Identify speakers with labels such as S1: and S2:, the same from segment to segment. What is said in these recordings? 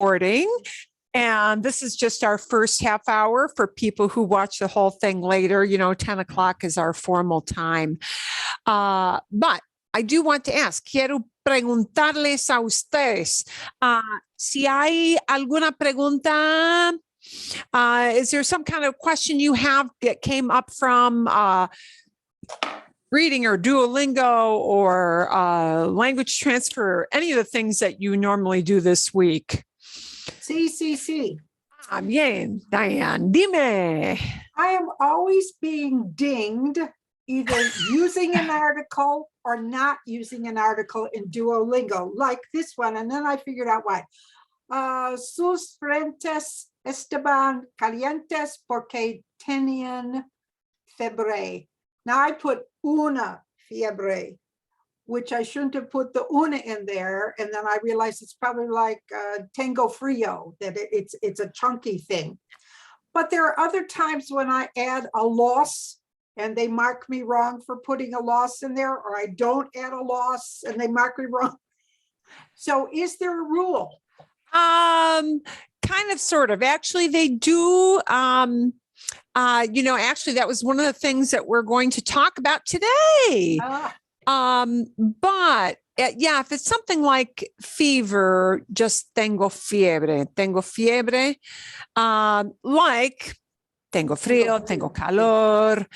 S1: recording. And this is just our first half hour for people who watch the whole thing later. 10 o'clock is our formal time. But I do want to ask, quiero preguntarles a ustedes, si hay alguna pregunta, is there some kind of question you have that came up from reading or Duolingo or language transfer, any of the things that you normally do this week?
S2: Sí.
S1: Bien, Diane, dime.
S2: I am always being dinged, either using an article or not using an article in Duolingo, like this one. And then I figured out why. Sus frentes estaban calientes porque tenían fiebre. Now I put una fiebre, which I shouldn't have put the una in there. And then I realized it's probably like tengo frio, that it's a chunky thing. But there are other times when I add a loss and they mark me wrong for putting a loss in there, or I don't add a loss and they mark me wrong. So is there a rule?
S1: Kind of, sort of. Actually, they do. Actually, that was one of the things that we're going to talk about today. But if it's something like fever, just tengo fiebre, like tengo frío, tengo calor.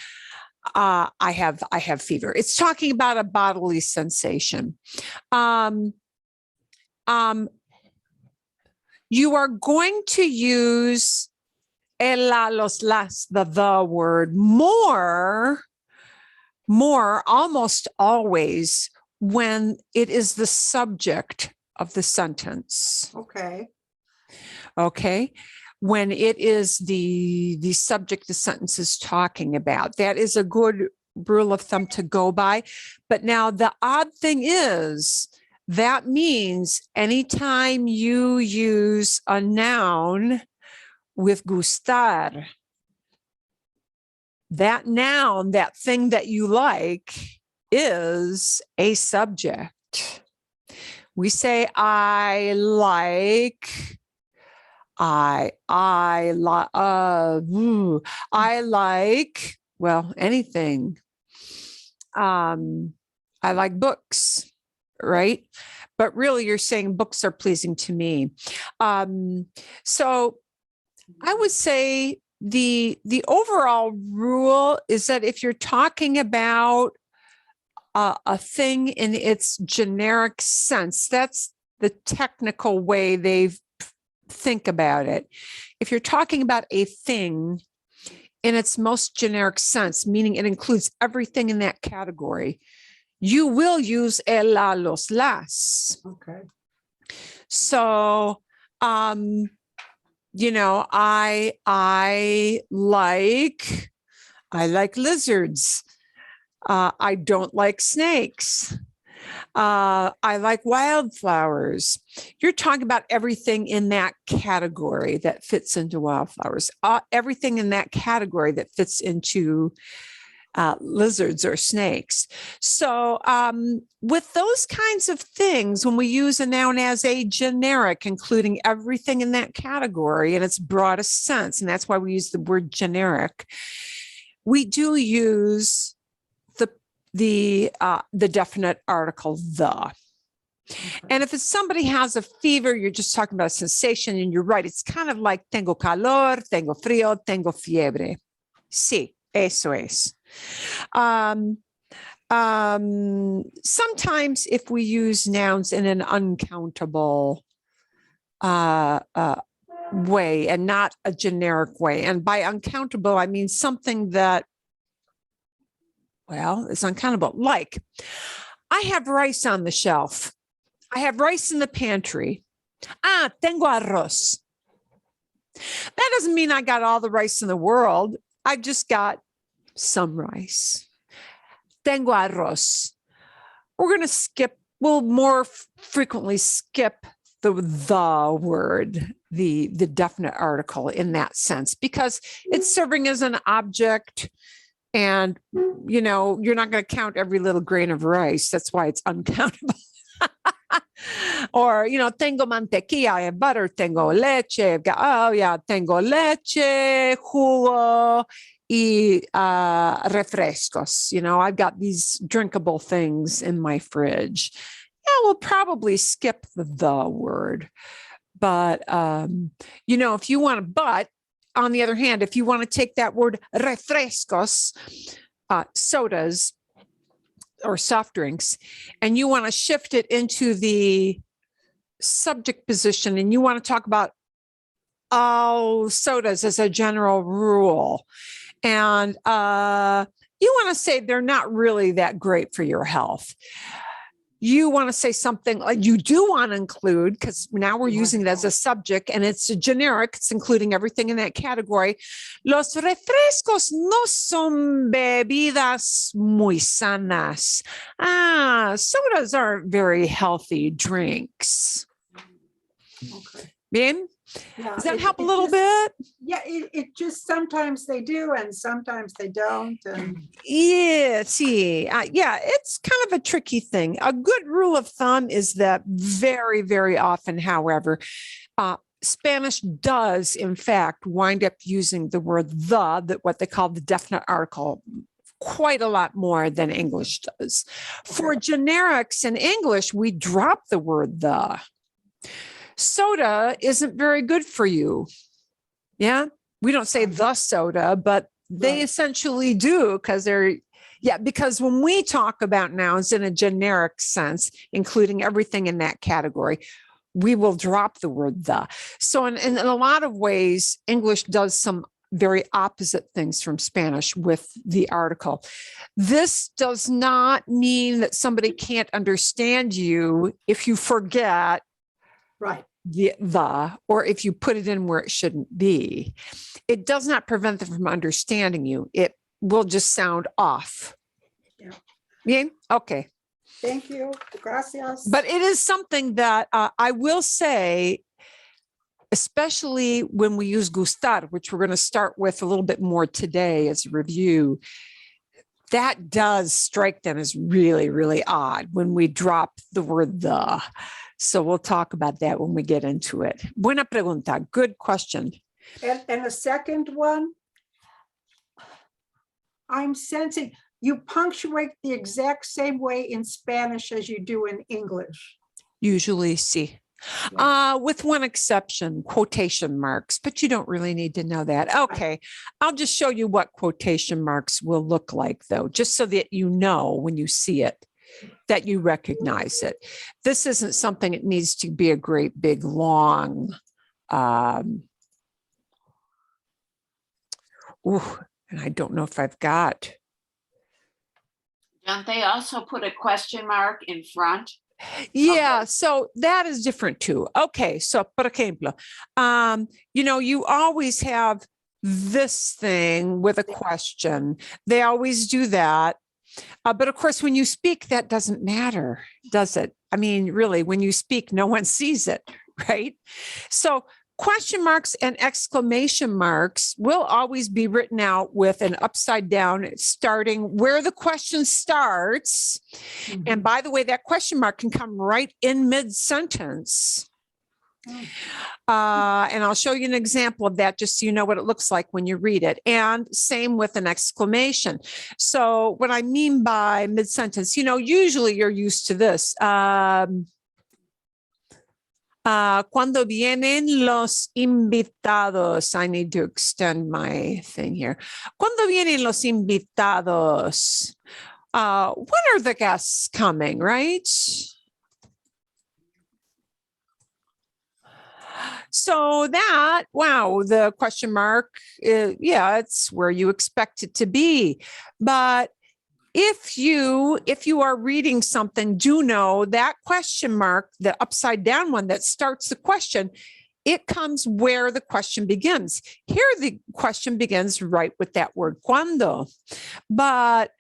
S1: I have fever. It's talking about a bodily sensation. You are going to use el, la, los, las, the word more, almost always when it is the subject of the sentence. Okay. When it is the subject the sentence is talking about. That is a good rule of thumb to go by. But now the odd thing is that means anytime you use a noun with gustar, that noun, that thing that you like, is a subject. We say I like, I like, well, anything. I like books, right? But really you're saying books are pleasing to me. So I would say the overall rule is that if you're talking about a thing in its generic sense, that's the technical way they think about it. If you're talking about a thing in its most generic sense, meaning it includes everything in that category, you will use el, la, los, las.
S2: Okay.
S1: So, I like lizards. I don't like snakes. I like wildflowers. You're talking about everything in that category that fits into wildflowers, everything in that category that fits into lizards or snakes. So with those kinds of things, when we use a noun as a generic, including everything in that category in its broadest sense, and that's why we use the word generic, we do use the definite article the. And if it's somebody has a fever, you're just talking about a sensation, and you're right. It's kind of like tengo calor, tengo frío, tengo fiebre. Sí, eso es. Sometimes if we use nouns in an uncountable way and not a generic way, and by uncountable, I mean something that, well, it's uncountable. Like, I have rice on the shelf. I have rice in the pantry. Tengo arroz. That doesn't mean I got all the rice in the world. I just got some rice. Tengo arroz. We'll more frequently skip the word, the definite article in that sense, because it's serving as an object. And, you're not going to count every little grain of rice. That's why it's uncountable. Or, tengo mantequilla, I have butter, tengo leche. I've got, oh, yeah, tengo leche, jugo, y refrescos. I've got these drinkable things in my fridge. Yeah, we'll probably skip the word. But, if you want to, but on the other hand, if you want to take that word refrescos, sodas or soft drinks, and you want to shift it into the subject position and you want to talk about all sodas as a general rule, and you want to say they're not really that great for your health, you want to say something like you do want to include, because now we're using it as a subject and it's a generic, it's including everything in that category. Los refrescos no son bebidas muy sanas. Sodas aren't very healthy drinks.
S2: Okay.
S1: Bien?
S2: Yeah,
S1: Does that help a little bit?
S2: Yeah, it just sometimes they do and sometimes they don't. And
S1: Yeah, see, yeah, it's kind of a tricky thing. A good rule of thumb is that very, very often, however, Spanish does, in fact, wind up using the word that what they call the definite article, quite a lot more than English does. For generics in English, we drop the word the. Soda isn't very good for you. Yeah, we don't say the soda, but they essentially do, because because when we talk about nouns in a generic sense, including everything in that category, we will drop the word the. So in a lot of ways, English does some very opposite things from Spanish with the article. This does not mean that somebody can't understand you if you forget the or if you put it in where it shouldn't be. It does not prevent them from understanding you. It will just sound off. Yeah. Bien? Okay.
S2: Thank you. Gracias.
S1: But it is something that I will say, especially when we use Gustar, which we're going to start with a little bit more today as a review, that does strike them as really, really odd when we drop the word the. So we'll talk about that when we get into it. Buena pregunta. Good question.
S2: And a second one, I'm sensing you punctuate the exact same way in Spanish as you do in English.
S1: Usually, sí. With one exception, quotation marks, but you don't really need to know that. Okay, I'll just show you what quotation marks will look like, though, just so that you know when you see it, that you recognize it. This isn't something that needs to be a great big long. And I don't know if I've got.
S3: Don't they also put a question mark in front?
S1: Yeah, so that is different too. Okay, so por ejemplo, you always have this thing with a question. They always do that. But of course, when you speak, that doesn't matter, does it? I mean, really, when you speak, no one sees it, right? So question marks and exclamation marks will always be written out with an upside down, starting where the question starts. Mm-hmm. And by the way, that question mark can come right in mid-sentence. And I'll show you an example of that just so you know what it looks like when you read it. And same with an exclamation. So what I mean by mid-sentence, usually you're used to this. Cuando vienen los invitados, I need to extend my thing here. Cuando vienen los invitados, when are the guests coming, right? So that, wow, the question mark, it's where you expect it to be. But if you are reading something, do know that question mark, the upside down one that starts the question, it comes where the question begins. Here, the question begins right with that word cuando. But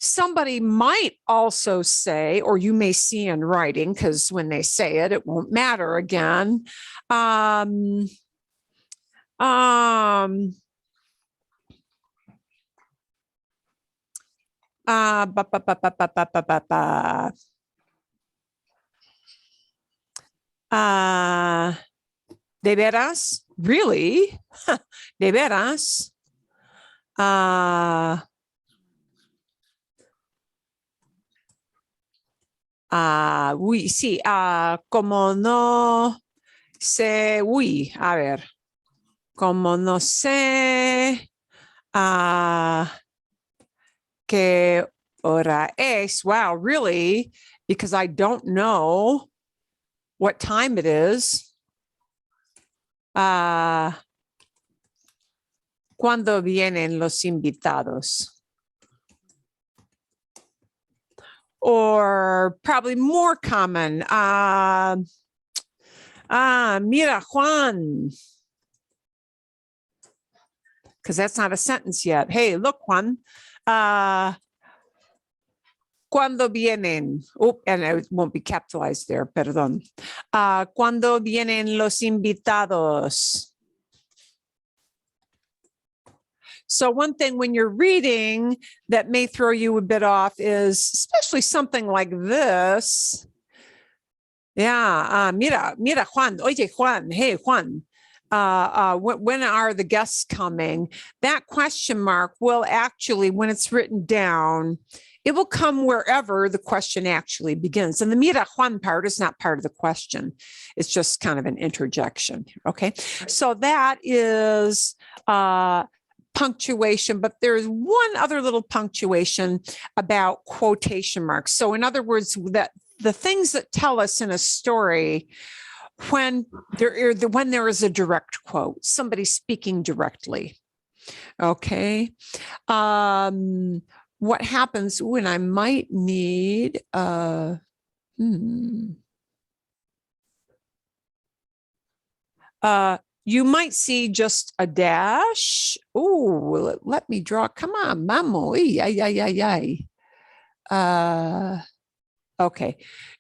S1: somebody might also say, or you may see in writing, because when they say it, it won't matter again. ¿De veras? Really? ¿De veras? Uy, sí, como no sé, uy, a ver, como no sé qué hora es, wow, really? Because I don't know what time it is. ¿Cuándo vienen los invitados? Or probably more common. Mira, Juan. Because that's not a sentence yet. Hey, look, Juan. ¿Cuándo vienen? Oh, and it won't be capitalized there, perdón. ¿Cuándo vienen los invitados? So one thing when you're reading that may throw you a bit off is especially something like this. Yeah, mira, Juan. Oye, Juan. Hey, Juan. When are the guests coming? That question mark will actually, when it's written down, it will come wherever the question actually begins. And the mira Juan part is not part of the question. It's just kind of an interjection. Okay. So that is punctuation, but there's one other little punctuation about quotation marks. So in other words, that the things that tell us in a story when there is a direct quote, somebody speaking directly. Okay. What happens when I might need you might see just a dash. Oh, let me draw. Come on, mamo. Okay.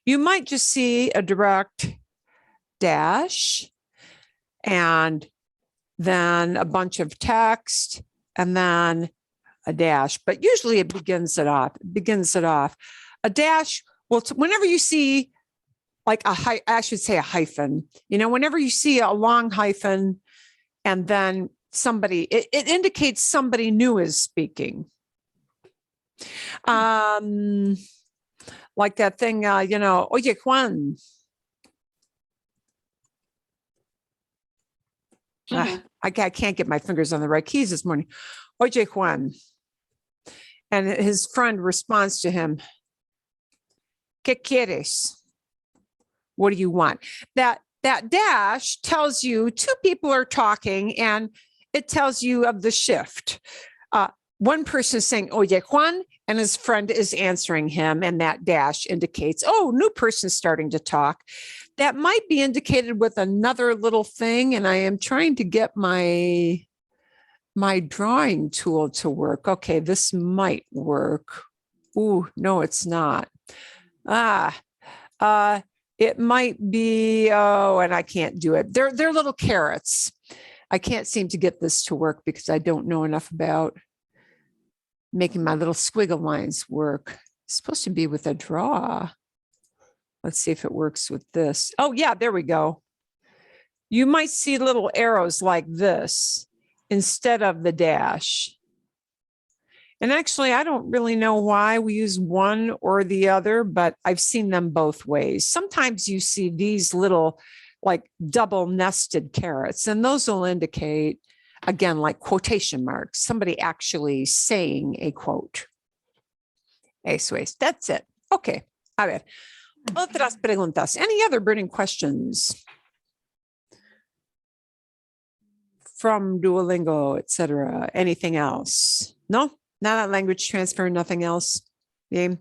S1: You might just see a direct dash and then a bunch of text and then a dash, but usually it begins it off. A dash, well, whenever you see like I should say a hyphen, whenever you see a long hyphen and then somebody, it indicates somebody new is speaking. Like that thing, oye, Juan. I can't get my fingers on the right keys this morning. Oye, Juan. And his friend responds to him, ¿Qué quieres? What do you want? That dash tells you two people are talking and it tells you of the shift. One person is saying, Oye, Juan, and his friend is answering him. And that dash indicates, oh, new person starting to talk. That might be indicated with another little thing. And I am trying to get my drawing tool to work. Okay, this might work. Ooh, no, it's not. It might be, and I can't do it. They're little carrots. I can't seem to get this to work because I don't know enough about making my little squiggle lines work. It's supposed to be with a draw. Let's see if it works with this. Oh, yeah, there we go. You might see little arrows like this instead of the dash. And actually, I don't really know why we use one or the other, but I've seen them both ways. Sometimes you see these little like double nested carrots, and those will indicate, again, like quotation marks, somebody actually saying a quote. Eso es. That's it. Okay. A ver. Otras preguntas. Any other burning questions? From Duolingo, etc. Anything else? No? Not a language transfer, nothing else. Bien.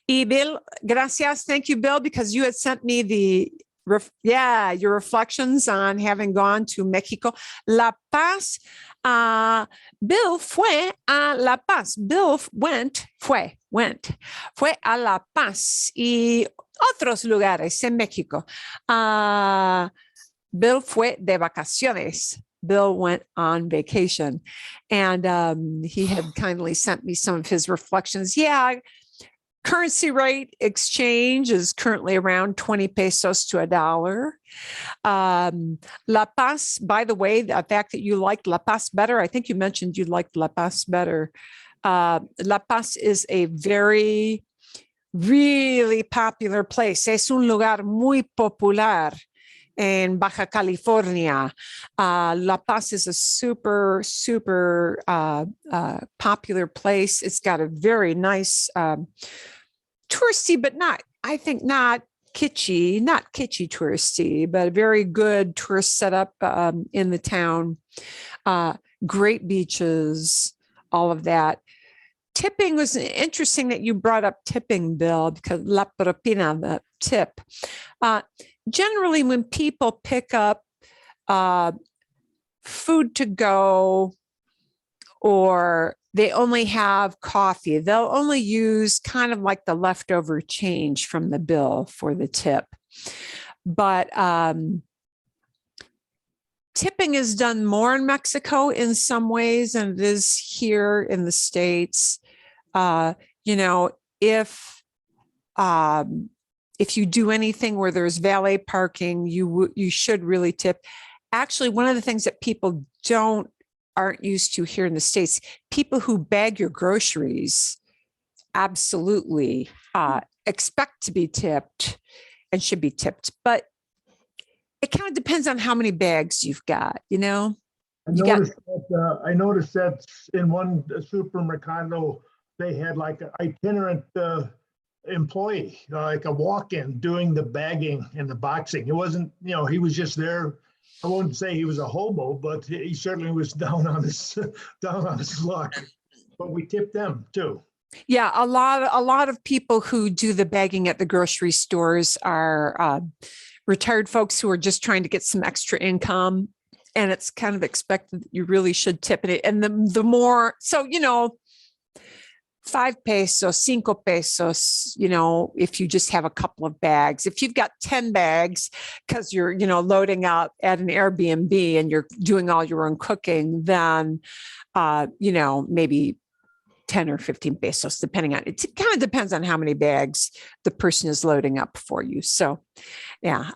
S1: Y Bill, gracias. Thank you, Bill, because you had sent me your reflections on having gone to Mexico. La Paz. Bill fue a La Paz. Bill went a La Paz y otros lugares en México. Bill fue de vacaciones. Bill went on vacation, and he had kindly sent me some of his reflections. Yeah, Currency rate exchange is currently around 20 pesos to $1. La Paz, by the way, the fact that you liked La Paz better, I think you mentioned you liked La Paz better. La Paz is a very, really popular place. Es un lugar muy popular in Baja California. La Paz is a super, super popular place. It's got a very nice touristy, but not, I think not kitschy touristy, but a very good tourist setup in the town. Great beaches, all of that. Tipping was interesting that you brought up tipping, Bill, because la propina, the tip. Generally, when people pick up food to go or they only have coffee, they'll only use kind of like the leftover change from the bill for the tip. But tipping is done more in Mexico in some ways than it is here in the States. If you do anything where there's valet parking, you should really tip. Actually, one of the things that people aren't used to here in the States, people who bag your groceries absolutely expect to be tipped and should be tipped. But it kind of depends on how many bags you've got,
S4: I noticed that in one supermercado, they had like an itinerant employee, like a walk-in doing the bagging and the boxing. It wasn't, he was just there. I wouldn't say he was a hobo, but he certainly was down on his luck. But we tipped them too.
S1: Yeah, a lot of people who do the bagging at the grocery stores are retired folks who are just trying to get some extra income, and it's kind of expected that you really should tip it. And the more, so 5 pesos, 5 pesos, if you just have a couple of bags. If you've got 10 bags because you're, loading out at an Airbnb and you're doing all your own cooking, then, maybe 10 or 15 pesos, depending on it. It kind of depends on how many bags the person is loading up for you. So, yeah,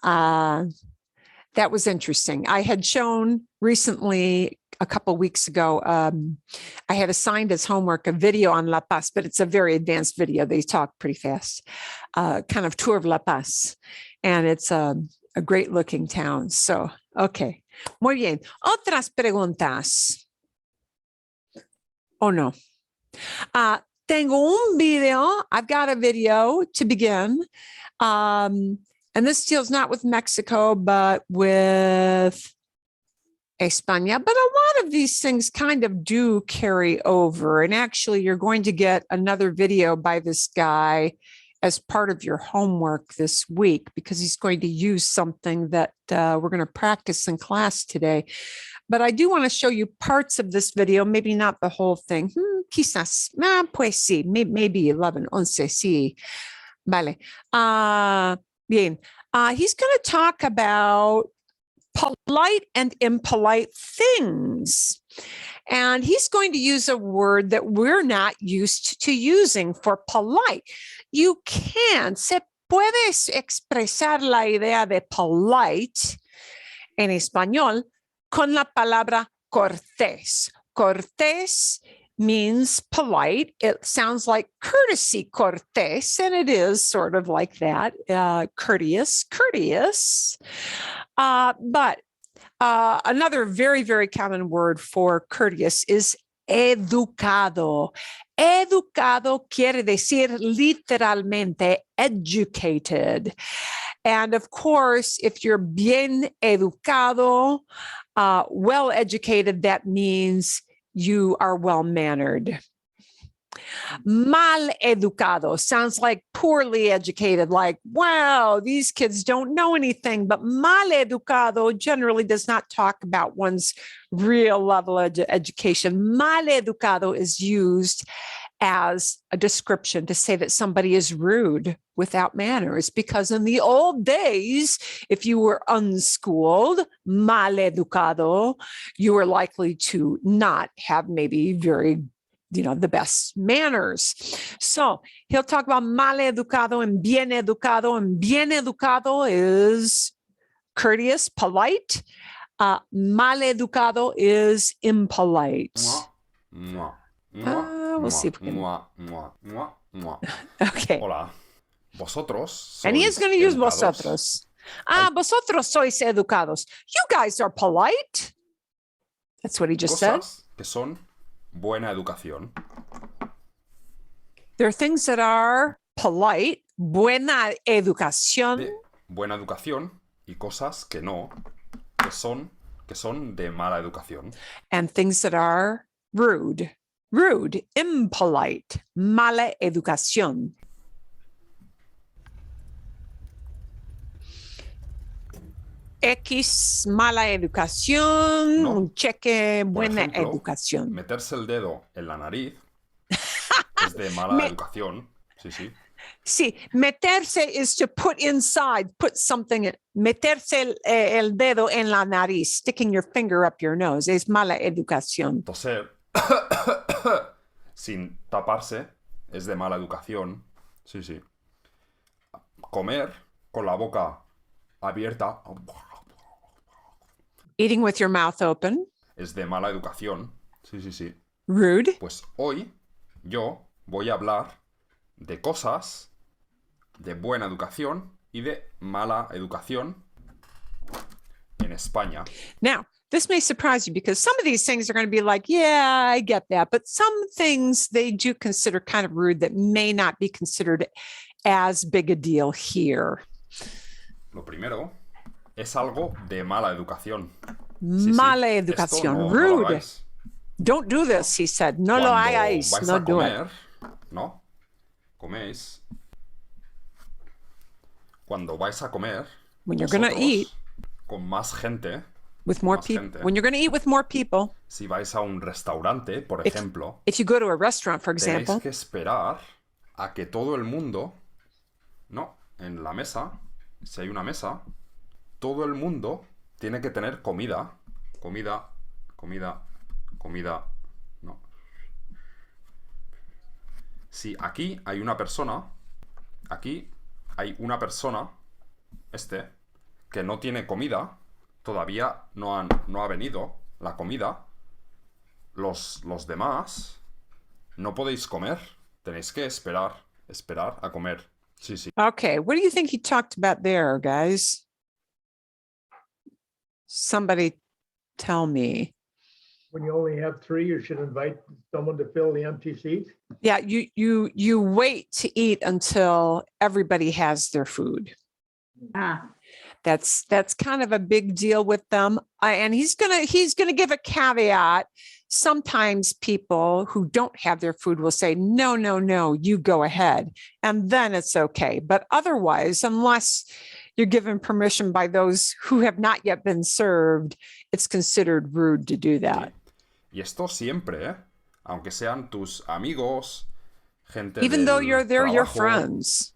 S1: that was interesting. I had shown recently, a couple of weeks ago, I had assigned as homework a video on La Paz, but it's a very advanced video. They talk pretty fast, kind of tour of La Paz. And it's a great looking town. So, okay. Muy bien. Otras preguntas. Oh, no. Tengo un video. I've got a video to begin. And this deals not with Mexico, but with España, but a lot of these things kind of do carry over. And actually, you're going to get another video by this guy as part of your homework this week, because he's going to use something that we're going to practice in class today. But I do want to show you parts of this video, maybe not the whole thing. Quizás, pues sí, maybe 11, 11, sí. Vale. Bien. He's going to talk about polite and impolite things. And he's going to use a word that we're not used to using for polite. You can, se puede expresar la idea de polite en español con la palabra cortés. Cortés means polite. It sounds like courtesy, cortés, and it is sort of like that, courteous. But another very, very common word for courteous is educado. Educado quiere decir literalmente educated. And of course, if you're bien educado, well educated, that means you are well-mannered. Mal educado sounds like poorly educated, like, wow, these kids don't know anything. But mal educado generally does not talk about one's real level of education. Mal educado is used as a description to say that somebody is rude, without manners, because in the old days, if you were unschooled, mal educado, you were likely to not have maybe very the best manners. So he'll talk about maleducado and bien educado, and bien educado is courteous, polite. Maleducado is impolite.
S5: Mua,
S1: We'll see if we can.
S5: mua.
S1: Okay.
S5: Hola. Vosotros
S1: And he is
S5: sois
S1: going to use
S5: educados.
S1: vosotros. Vosotros sois educados. You guys are polite. That's what he just said.
S5: Cosas que son buena educación.
S1: There are things that are polite, buena educación,
S5: De buena educación y cosas que no, que son de mala educación.
S1: and things that are rude, impolite, mala educación. X, mala educación,
S5: No.
S1: un cheque, buena
S5: ejemplo,
S1: educación.
S5: Meterse el dedo en la nariz es de mala
S1: Me-
S5: educación. Sí, sí.
S1: Sí, meterse is to put inside, put something, meterse el dedo en la nariz, sticking your finger up your nose, es mala educación.
S5: Toser sin taparse es de mala educación. Sí, sí. Comer con la boca abierta
S1: Eating with your mouth open,
S5: es de mala educación. Sí, sí, sí.
S1: rude.
S5: Pues hoy yo voy a hablar de cosas de buena educación y de mala educación en España.
S1: Now, this may surprise you because some of these things are going to be like, yeah, I get that. But some things they do consider kind of rude that may not be considered as big a deal here.
S5: Lo primero es algo de mala educación. Sí, sí.
S1: Mala
S5: Esto
S1: educación,
S5: no lo
S1: rude.
S5: hagáis.
S1: Don't do this, he said. No lo
S5: Cuando
S1: hagáis,
S5: vais
S1: no
S5: a
S1: do it.
S5: comer, ¿no? Coméis. Cuando vais a comer,
S1: When you're going to
S5: vosotros,
S1: eat
S5: con más gente,
S1: with more
S5: más
S1: people,
S5: gente.
S1: when you're going to eat with more people,
S5: si vais a un restaurante, por
S1: If-
S5: ejemplo,
S1: if you go to a restaurant, for
S5: tenéis
S1: example,
S5: que esperar a que todo el mundo, ¿no? En la mesa, si hay una mesa, todo el mundo tiene que tener comida. Comida, ¿no? Si aquí hay una persona, que no tiene comida, todavía no ha venido la comida, los demás no podéis comer, tenéis que esperar a comer. Sí, sí.
S1: okay, what do you think he talked about there, guys? Somebody tell me.
S4: When you only have three, you should invite someone to fill the empty seat.
S1: Yeah, you wait to eat until everybody has their food. That's kind of a big deal with them. And he's gonna give a caveat. Sometimes people who don't have their food will say, no, you go ahead. And then it's okay. But otherwise, unless you're given permission by those who have not yet been served, it's considered rude to do that.
S5: Y esto siempre, ¿eh? Aunque sean tus amigos, gente
S1: Even though
S5: del
S1: they're your
S5: trabajo,
S1: friends,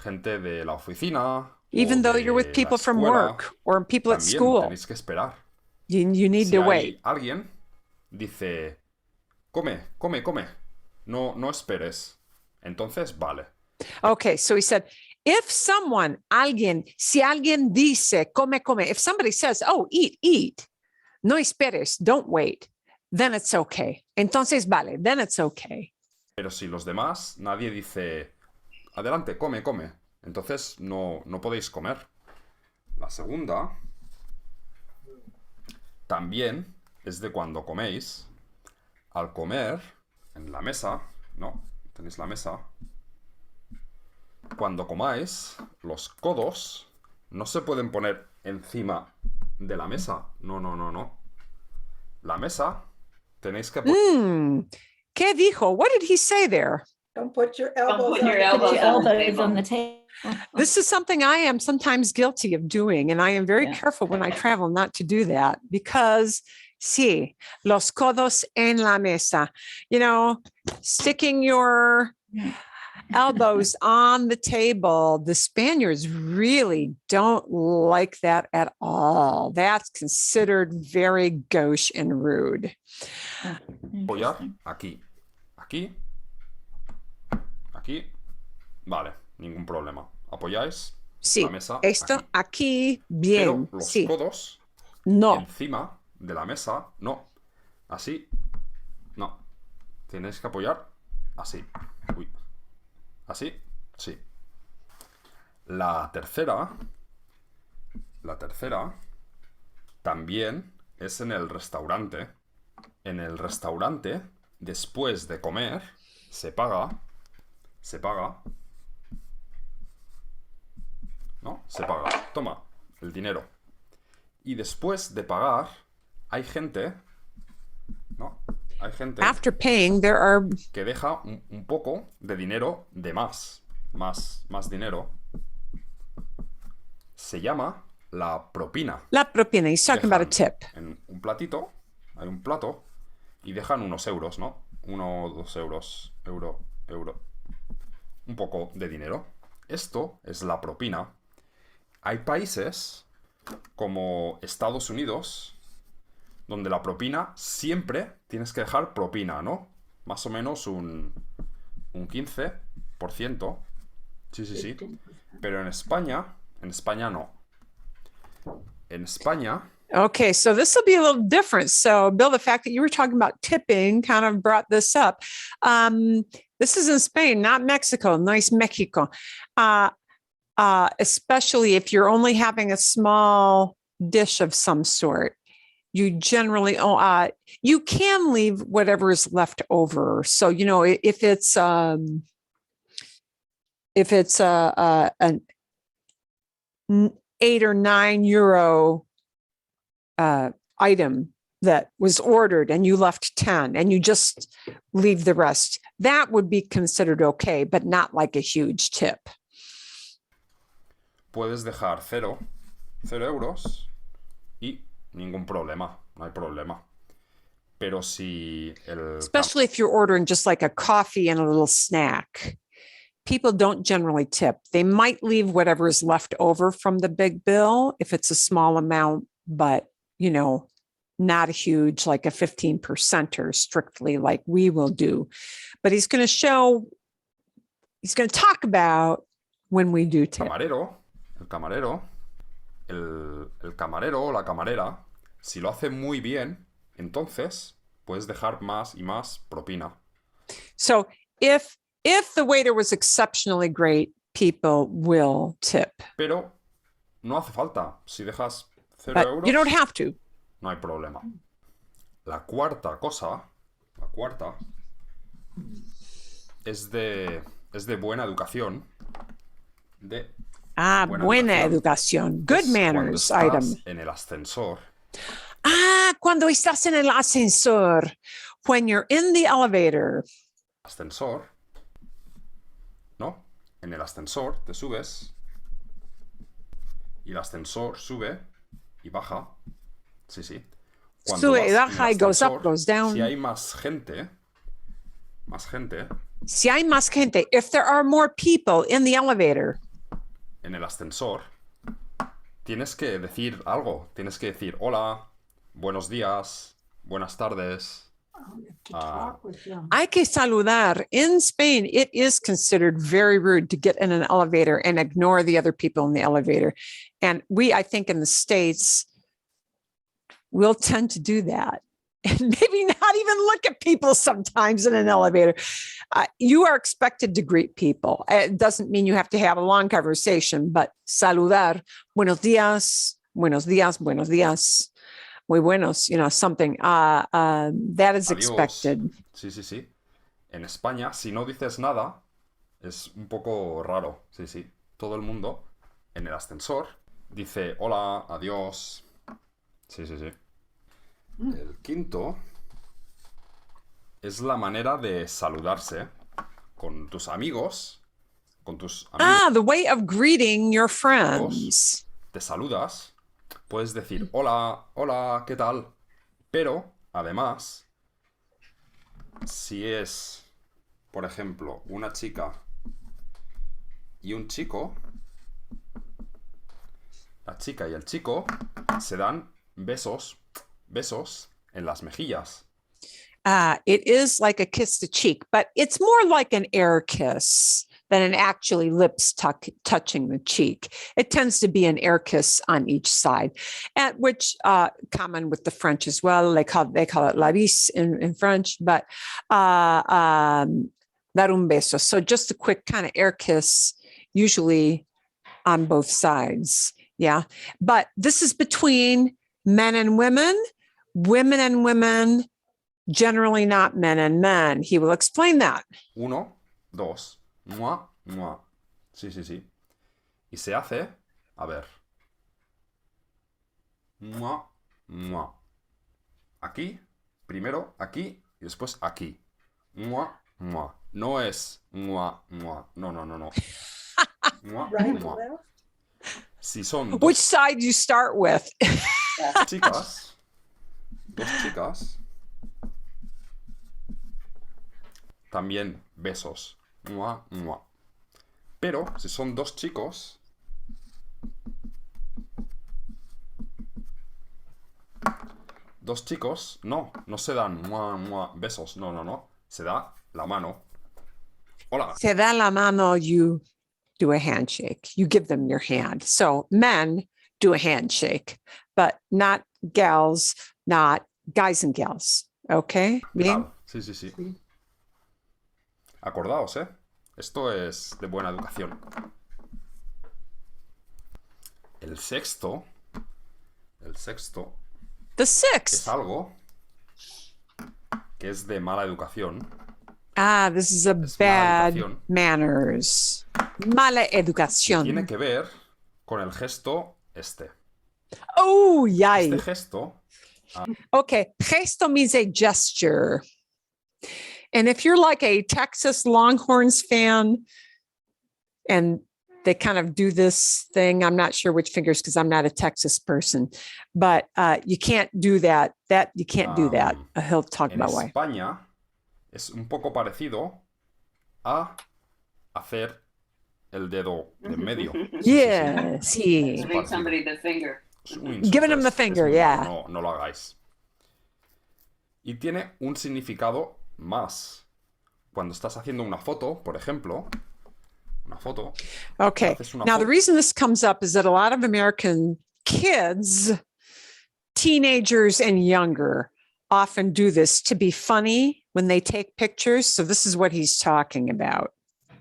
S5: gente de la oficina,
S1: even
S5: o
S1: though
S5: de
S1: you're with
S5: la
S1: people from
S5: escuela,
S1: work or people at
S5: también
S1: school,
S5: tenéis que esperar.
S1: you need
S5: Si
S1: to
S5: hay
S1: wait.
S5: alguien dice, come, no esperes, entonces vale.
S1: Okay, so he said, if someone, si alguien dice, come, if somebody says, oh, eat, no esperes, don't wait, then it's okay. Entonces vale, then it's okay.
S5: Pero si los demás, nadie dice, adelante, come, entonces no podéis comer. La segunda también es de cuando coméis. Al comer en la mesa, ¿no? Tenéis la mesa. Cuando comáis, los codos no se pueden poner encima de la mesa. No. La mesa tenéis que poner...
S1: ¿Qué dijo? What did he say there?
S2: Don't put your
S3: Don't
S2: elbows
S3: put your
S2: on the
S3: elbows
S2: table.
S3: on the
S6: elbows on the
S3: table.
S6: table.
S1: This is something I am sometimes guilty of doing, and I am very
S6: Yeah.
S1: careful when I travel not to do that because, sí, los codos en la mesa, sticking your
S6: Yeah.
S1: elbows on the table. The Spaniards really don't like that at all. That's considered very gauche and rude.
S5: apoyar
S6: Interesting.
S5: aquí. aquí, aquí, vale, ningún problema. Apoyáis
S1: Sí,
S5: la mesa
S1: esto
S5: aquí.
S1: aquí,
S5: Pero
S1: bien.
S5: los
S1: Sí,
S5: codos
S1: no.
S5: encima de la mesa, no. Así, no. Tenéis que apoyar así. Uy. Así, sí. La tercera también es en el restaurante. En el restaurante, después de comer, se paga, ¿no? Se paga. Toma, el dinero. Y después de pagar, hay gente, ¿no? Hay gente
S1: After paying, there are
S5: que deja un poco de dinero de más. Más dinero. Se llama la propina.
S1: la propina. He's talking about a
S5: Dejan
S1: tip.
S5: en un platito, hay un plato, y dejan unos euros, ¿no? 1 o 2 euros, euro. Un poco de dinero. Esto es la propina. Hay países como Estados Unidos donde la propina siempre tienes que dejar propina, ¿no? Más o menos un 15%. Sí. Pero en España no. En España,
S1: Okay, so this will be a little different. So, Bill, the fact that you were talking about tipping kind of brought this up. This is in Spain, not Mexico. Nice Mexico. Especially if you're only having a small dish of some sort, you generally you can leave whatever is left over. So, you know, if it's an €8 or €9 item that was ordered and you left 10 and you just leave the rest, that would be considered okay, but not like a huge tip.
S5: puedes dejar 0 euros y ningún problema, no hay problema. Pero si
S1: Especially if you're ordering just like a coffee and a little snack, people don't generally tip. They might leave whatever is left over from the big bill if it's a small amount, but you know, not a huge, like a 15%er strictly like we will do. But he's going to talk about when we do tip.
S5: el camarero o la camarera, si lo hace muy bien, entonces puedes dejar más y más propina.
S1: So if the waiter was exceptionally great, people will tip.
S5: Pero no hace falta. Si dejas 0
S1: But
S5: euros,
S1: you don't have to.
S5: no hay problema. La cuarta es de buena educación.
S1: Buena educación. Good
S5: Es cuando
S1: manners
S5: estás
S1: item.
S5: en el ascensor.
S1: Cuando estás en el ascensor. When you're in the elevator.
S5: Ascensor, ¿no? En el ascensor te subes y el ascensor sube y baja. Sí. Cuando
S1: Sube
S5: vas
S1: y
S5: en el
S1: baja y goes up,
S5: ascensor,
S1: goes down.
S5: si hay más gente,
S1: Si hay más gente, if there are more people in the elevator,
S5: en el ascensor, tienes que decir algo. Tienes que decir hola, buenos días, buenas tardes.
S2: To talk with them.
S1: hay que saludar. In Spain, it is considered very rude to get in an elevator and ignore the other people in the elevator. And I think in the States, we'll tend to do that. And maybe not even look at people sometimes in an elevator. You are expected to greet people. It doesn't mean you have to have a long conversation, but saludar, buenos días, buenos días, buenos días. Muy buenos, something that is
S5: Adiós.
S1: expected.
S5: Sí. En España, si no dices nada, es un poco raro. Sí. Todo el mundo en el ascensor dice hola, adiós. Sí. El quinto es la manera de saludarse con tus amigos.
S1: The way of greeting your friends.
S5: Te saludas. Puedes decir hola, ¿qué tal? Pero, además, si es, por ejemplo, una chica y un chico, la chica y el chico se dan besos en las mejillas.
S1: It is like a kiss the cheek, but it's more like an air kiss than an actually lips touching the cheek. It tends to be an air kiss on each side, at which common with the French as well. They call it la bise in French, but dar un beso. So just a quick kind of air kiss, usually on both sides. Yeah, but this is between men and women and women. Generally not men and men. He will explain that.
S5: 1, 2, mua, mua. Sí, sí, sí. Y se hace, a ver. Mua, mua. Aquí, primero aquí y después aquí. Mua, mua. No es mua, mua. No, no, no, no. Mua,
S2: Right,
S5: mua.
S2: left.
S5: Si son
S1: Which
S5: dos
S1: side you start with?
S5: chicas, también besos. Mua, mua. Pero si son dos chicos, no se dan mua, mua, besos. No, no, no. Se da la mano. Hola.
S1: Se da la mano, you do a handshake. You give them your hand. So men do a handshake, but not gals, not guys and gals. Okay? Bien?
S5: Tal. Sí, sí, sí. Acordaos, ¿eh? Esto es de buena educación. El sexto
S1: The
S5: es
S1: sixth.
S5: algo que es de mala educación.
S1: This is a
S5: Es mala
S1: bad
S5: educación.
S1: manners. Mala
S5: Que tiene
S1: educación.
S5: que ver con el gesto este.
S1: Oh,
S5: Este
S1: yay.
S5: gesto,
S1: Okay. Gesto means a gesture. And if you're like a Texas Longhorns fan and they kind of do this thing, I'm not sure which fingers because I'm not a Texas person, but you can't do that. You can't do that. He'll talk
S5: en
S1: about why.
S5: España es un poco parecido a hacer el dedo de en medio. Sí, sí, sí.
S1: Yeah, sí.
S3: Giving somebody the finger.
S5: Es un insulto,
S1: Giving him the
S5: es
S1: finger,
S5: muy
S1: yeah.
S5: malo, no lo hagáis. Y tiene un significado más. Cuando estás haciendo una foto, por ejemplo, una foto,
S1: Okay.
S5: haces una
S1: Now, the
S5: foto.
S1: reason this comes up is that a lot of American kids, teenagers and younger, often do this to be funny when they take pictures. So this is what he's talking about.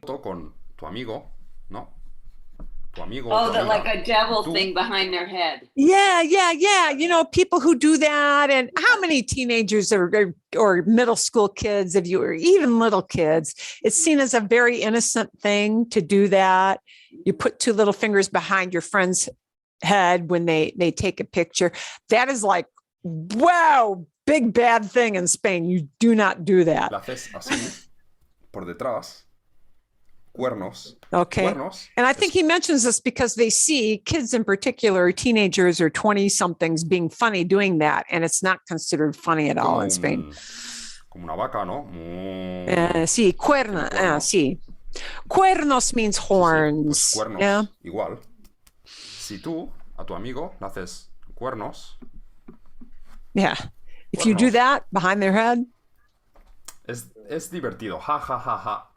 S5: Foto con tu amigo, ¿no? Tu amigo.
S3: Oh,
S5: tu
S3: the, like
S5: amiga.
S3: a devil
S5: Tú-
S3: thing behind their head.
S1: Yeah. You know, people who do that. And how many teenagers or middle school kids, if you or even little kids, it's seen as a very innocent thing to do that. You put two little fingers behind your friend's head when they take a picture. That is like, wow, big bad thing in Spain. You do not do that.
S5: La haces así, por detrás, cuernos.
S1: Okay.
S5: Cuernos.
S1: And I think he mentions this because they see kids in particular, teenagers or 20 somethings being funny doing that. And it's not considered funny at all
S5: como
S1: in Spain.
S5: Como una vaca, ¿no?
S1: Sí, cuerno.
S5: Cuerno.
S1: Sí. Cuernos means
S5: Sí, sí,
S1: horns.
S5: pues cuernos,
S1: Yeah.
S5: igual. Si tú a tu amigo le haces cuernos,
S1: Yeah. If you do
S5: Cuernos.
S1: that behind their head,
S5: es divertido, ja, ja, ja, ja.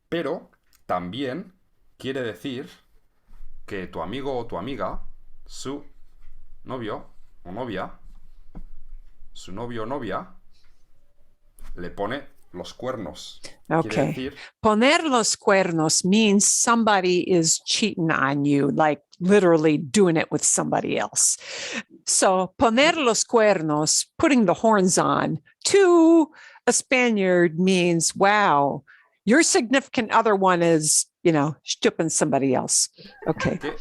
S5: Pero también quiere decir que tu amigo o tu amiga, su novio o novia, su novio o novia, le pone los cuernos. Quiere
S1: okay.
S5: decir,
S1: Poner los cuernos means somebody is cheating on you, like literally doing it with somebody else. So poner los cuernos, putting the horns on, to a Spaniard means, wow, your significant other one is, you know, stooping somebody else. Okay.
S5: que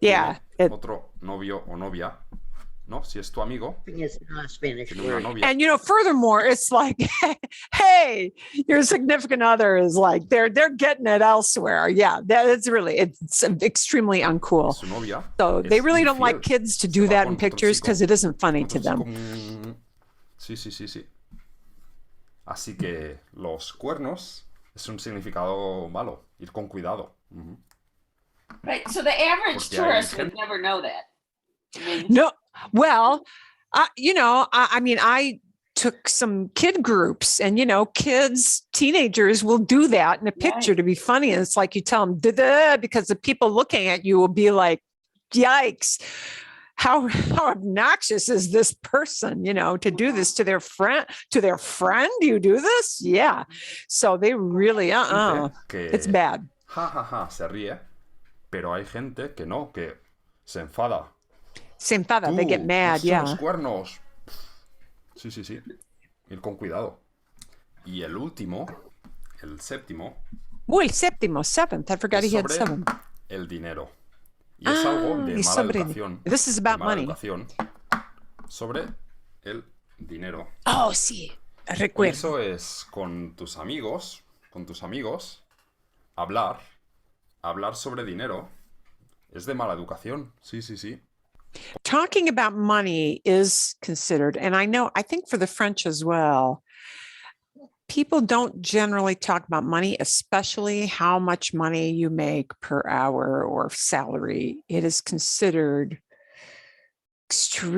S1: Yeah.
S5: tiene otro novio o novia, ¿no? Si es tu amigo,
S6: It's not a Spanish
S5: tiene una
S6: word.
S5: novia.
S1: And you know, furthermore, it's like, hey, your significant other is like they're getting it elsewhere. Yeah, it's extremely uncool.
S5: Su novia.
S1: So they
S5: es
S1: really don't
S5: infiel.
S1: like kids to
S5: Se
S1: do
S5: va
S1: that
S5: con
S1: in
S5: otro
S1: pictures
S5: chico.
S1: because it isn't funny to
S5: Otro
S1: them.
S5: chico, sí, sí, sí, sí. Así que los cuernos es un significado malo. Ir con cuidado. Ujú.
S3: Right. So the average
S5: Porque hay
S3: tourist would
S5: gente-
S3: never know that. I mean,
S1: No, well, you know, I mean, I took some kid groups, and kids, teenagers will do that in a picture
S3: Right.
S1: to be funny, and it's like you tell them "Duh-duh," because the people looking at you will be like, yikes, how obnoxious is this person, to do this to their friend, you do this, yeah. So they really
S5: Gente que
S1: it's bad.
S5: ja ja ja se ríe, pero hay gente que no, que se enfada.
S1: Se enfada, they get
S5: Tú,
S1: mad,
S5: has hecho
S1: yeah.
S5: unos cuernos. Sí, sí, sí. Ir con cuidado. Y el último, el séptimo,
S1: El séptimo, seventh, I forgot
S5: es
S1: he had
S5: sobre
S1: seven.
S5: el dinero. Y es algo de
S1: y
S5: mala
S1: sobre-
S5: educación.
S1: this is
S5: de
S1: about
S5: mala
S1: money.
S5: educación sobre el dinero.
S1: Oh, sí,
S5: Y
S1: recuerdo.
S5: eso es con tus amigos, hablar sobre dinero es de mala educación. Sí, sí, sí.
S1: Talking about money is considered, and I think for the French as well, people don't generally talk about money, especially how much money you make per hour or salary. It is considered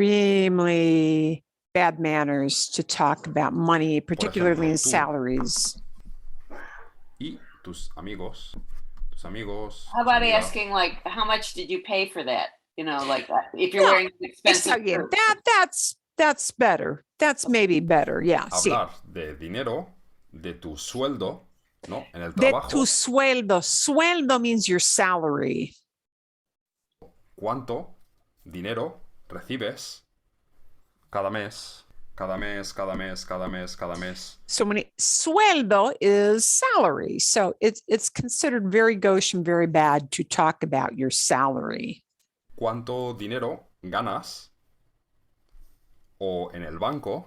S1: extremely bad manners to talk about money, particularly in
S5: tú.
S1: salaries.
S5: Y tus amigos,
S3: How about
S5: amigas,
S3: asking like, how much did you pay for that? Like that. If you're
S1: No,
S3: wearing an expensive
S1: Está bien.
S3: shirt.
S1: That's better. That's maybe better. Yeah. Sí.
S5: hablar de dinero, de tu sueldo, ¿no? En el
S1: De
S5: trabajo,
S1: tu sueldo. Sueldo means your salary.
S5: cuánto dinero recibes cada mes, cada mes, cada mes, cada mes, cada mes.
S1: So sueldo is salary. So it's considered very gauche and very bad to talk about your salary.
S5: Cuánto dinero ganas o en el banco,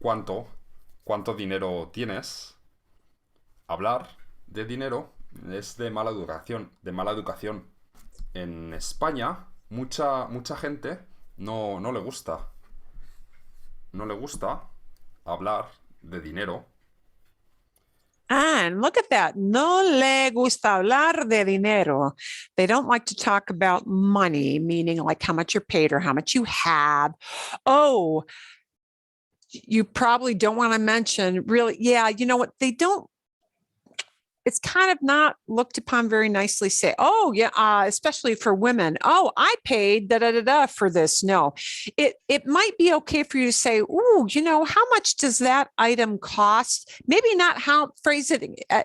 S5: cuánto dinero tienes. Hablar de dinero es de mala educación. En España, mucha gente no le gusta. No le gusta hablar de dinero.
S1: And look at that. No le gusta hablar de dinero. They don't like to talk about money, meaning like how much you're paid or how much you have. Oh, you probably don't want to mention really. Yeah, you know what? They don't. It's kind of not looked upon very nicely. Say, oh yeah, especially for women. Oh, I paid for this. No, it might be okay for you to say, oh, how much does that item cost? Maybe not phrase it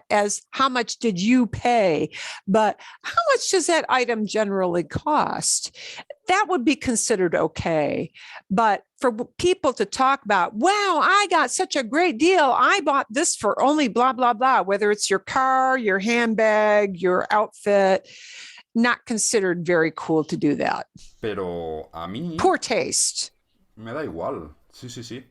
S1: as how much did you pay, but how much does that item generally cost? That would be considered okay. But for people to talk about, wow, I got such a great deal. I bought this for only blah, blah, blah, whether it's your car, your handbag, your outfit, not considered very cool to do that.
S5: Pero a mí
S1: Poor taste.
S5: me da igual. Sí, sí, sí.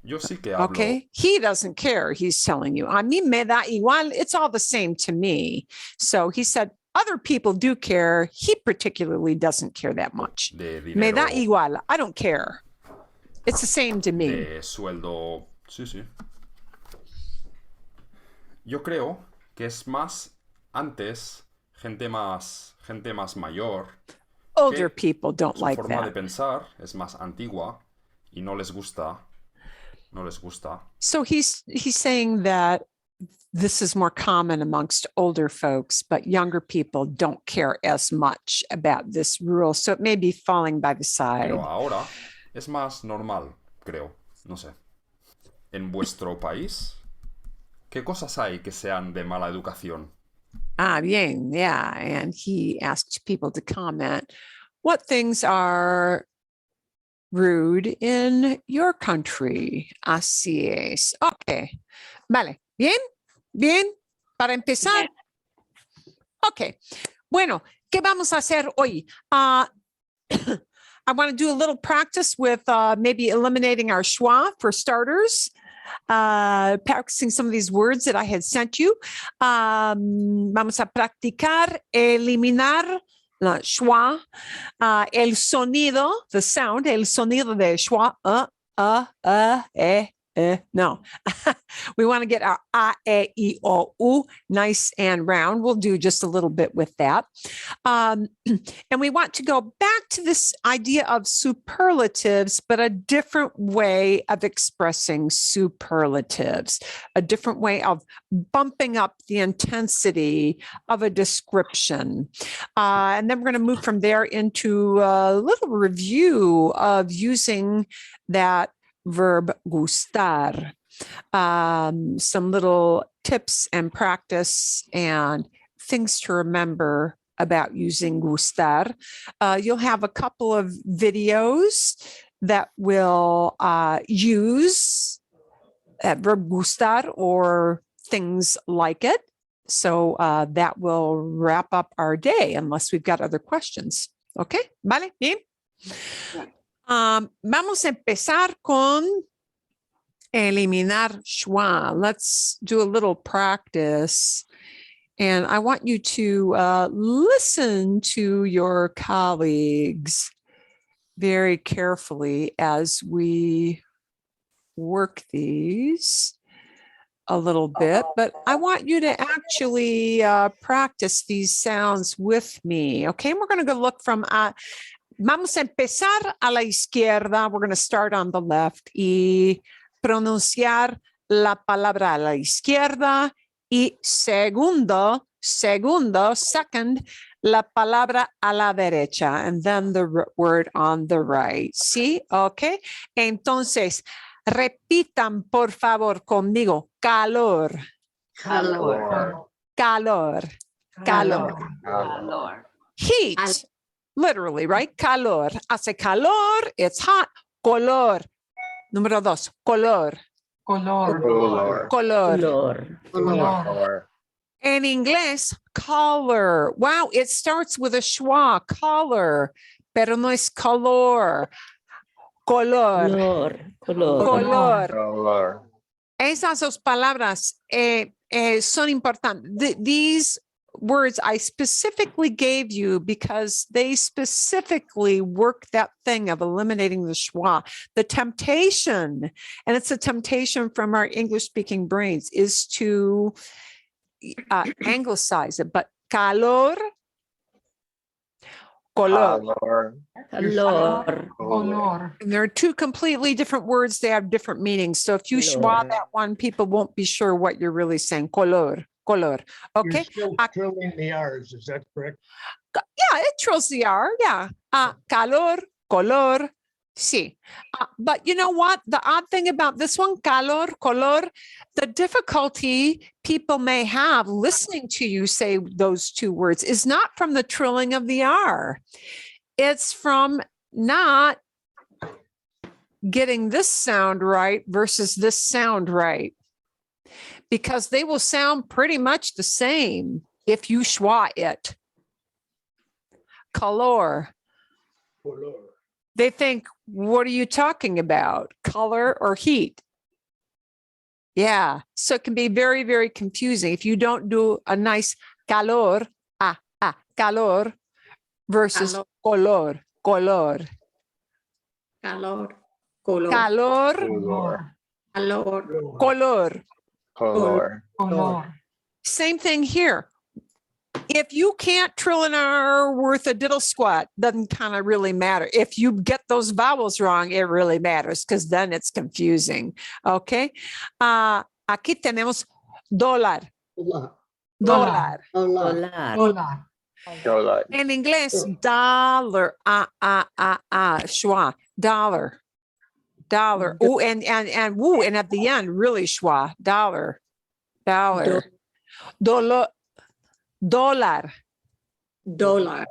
S5: Yo sí que hablo.
S1: Okay. He doesn't care. He's telling you. A mí me da igual. It's all the same to me. So he said, other people do care. He particularly doesn't care that much.
S5: De dinero,
S1: Me da igual. I don't care. It's the same to me.
S5: de sueldo. Sí, sí. Yo creo que es más antes gente más mayor.
S1: Older
S5: que
S1: people don't
S5: Su
S1: like
S5: forma de
S1: that.
S5: pensar es más antigua y no les gusta.
S1: So he's saying that this is more common amongst older folks, but younger people don't care as much about this rule. So it may be falling by the side.
S5: Pero ahora es más normal, creo. No sé. En vuestro país, ¿qué cosas hay que sean de mala educación?
S1: Ah, bien. Yeah. And he asked people to comment what things are rude in your country. Así es. Okay. Vale. Bien. Bien. Para empezar. Okay. Bueno, ¿qué vamos a hacer hoy? I want to do a little practice with maybe eliminating our schwa for starters. Practicing some of these words that I had sent you. Vamos a practicar eliminar la schwa, el sonido, the sound, el sonido de schwa, No, we want to get our a, e, I, o, u nice and round. We'll do just a little bit with that. And we want to go back to this idea of superlatives, but a different way of expressing superlatives, a different way of bumping up the intensity of a description. And then we're going to move from there into a little review of using that verb gustar. Some little tips and practice and things to remember about using gustar. You'll have a couple of videos that will use that verb gustar or things like it. So that will wrap up our day unless we've got other questions. Okay, vale, bien. Vamos a empezar con eliminar schwa. Let's do a little practice. And I want you to listen to your colleagues very carefully as we work these a little bit, but I want you to actually practice these sounds with me. Okay, and we're going to go look from vamos a empezar a la izquierda. We're going to start on the left y pronunciar la palabra a la izquierda y second, la palabra a la derecha, and then the word on the right. ¿Sí? Okay. Entonces, repitan por favor conmigo. Calor.
S3: Calor.
S1: Calor. Calor.
S3: Calor.
S1: Heat. Literally, right? Calor. Hace calor. It's hot. Color. Número 2. Color.
S6: Color.
S1: Color.
S6: Color.
S1: En inglés, color. Wow, it starts with a schwa. Color. Pero no es color. Color. Color.
S6: Color.
S1: Esas dos palabras son importantes. These words I specifically gave you because they specifically work that thing of eliminating the schwa. The temptation, and it's a temptation from our English-speaking brains, is to anglicize it, but calor, color.
S6: Color.
S1: And there are two completely different words. They have different meanings. So if you schwa that one, people won't be sure what you're really saying. Color. Color. Okay.
S4: You're still trilling the R's, is that correct?
S1: Yeah, it trills the R. Yeah. Calor, color. Sí. But you know what? The odd thing about this one, calor, color, the difficulty people may have listening to you say those two words is not from the trilling of the R. It's from not getting this sound right versus this sound right. Because they will sound pretty much the same if you schwa it. Color.
S4: Color.
S1: They think, what are you talking about? Color or heat? Yeah, so it can be very, very confusing if you don't do a nice calor, calor versus color, color.
S7: Calor. Color.
S1: Calor,
S6: Color.
S1: color.
S6: Color.
S1: Same thing here. If you can't trill an R worth a diddle squat, doesn't kind of really matter. If you get those vowels wrong, it really matters because then it's confusing. Okay. Aquí tenemos dólar. Dólar.
S6: Color.
S1: En inglés, dollar. Schwa. Dollar. Dollar. Oh, and woo, and at the end, really schwa. Dollar. Dollar. Dollar. Dollar.
S6: Dollar.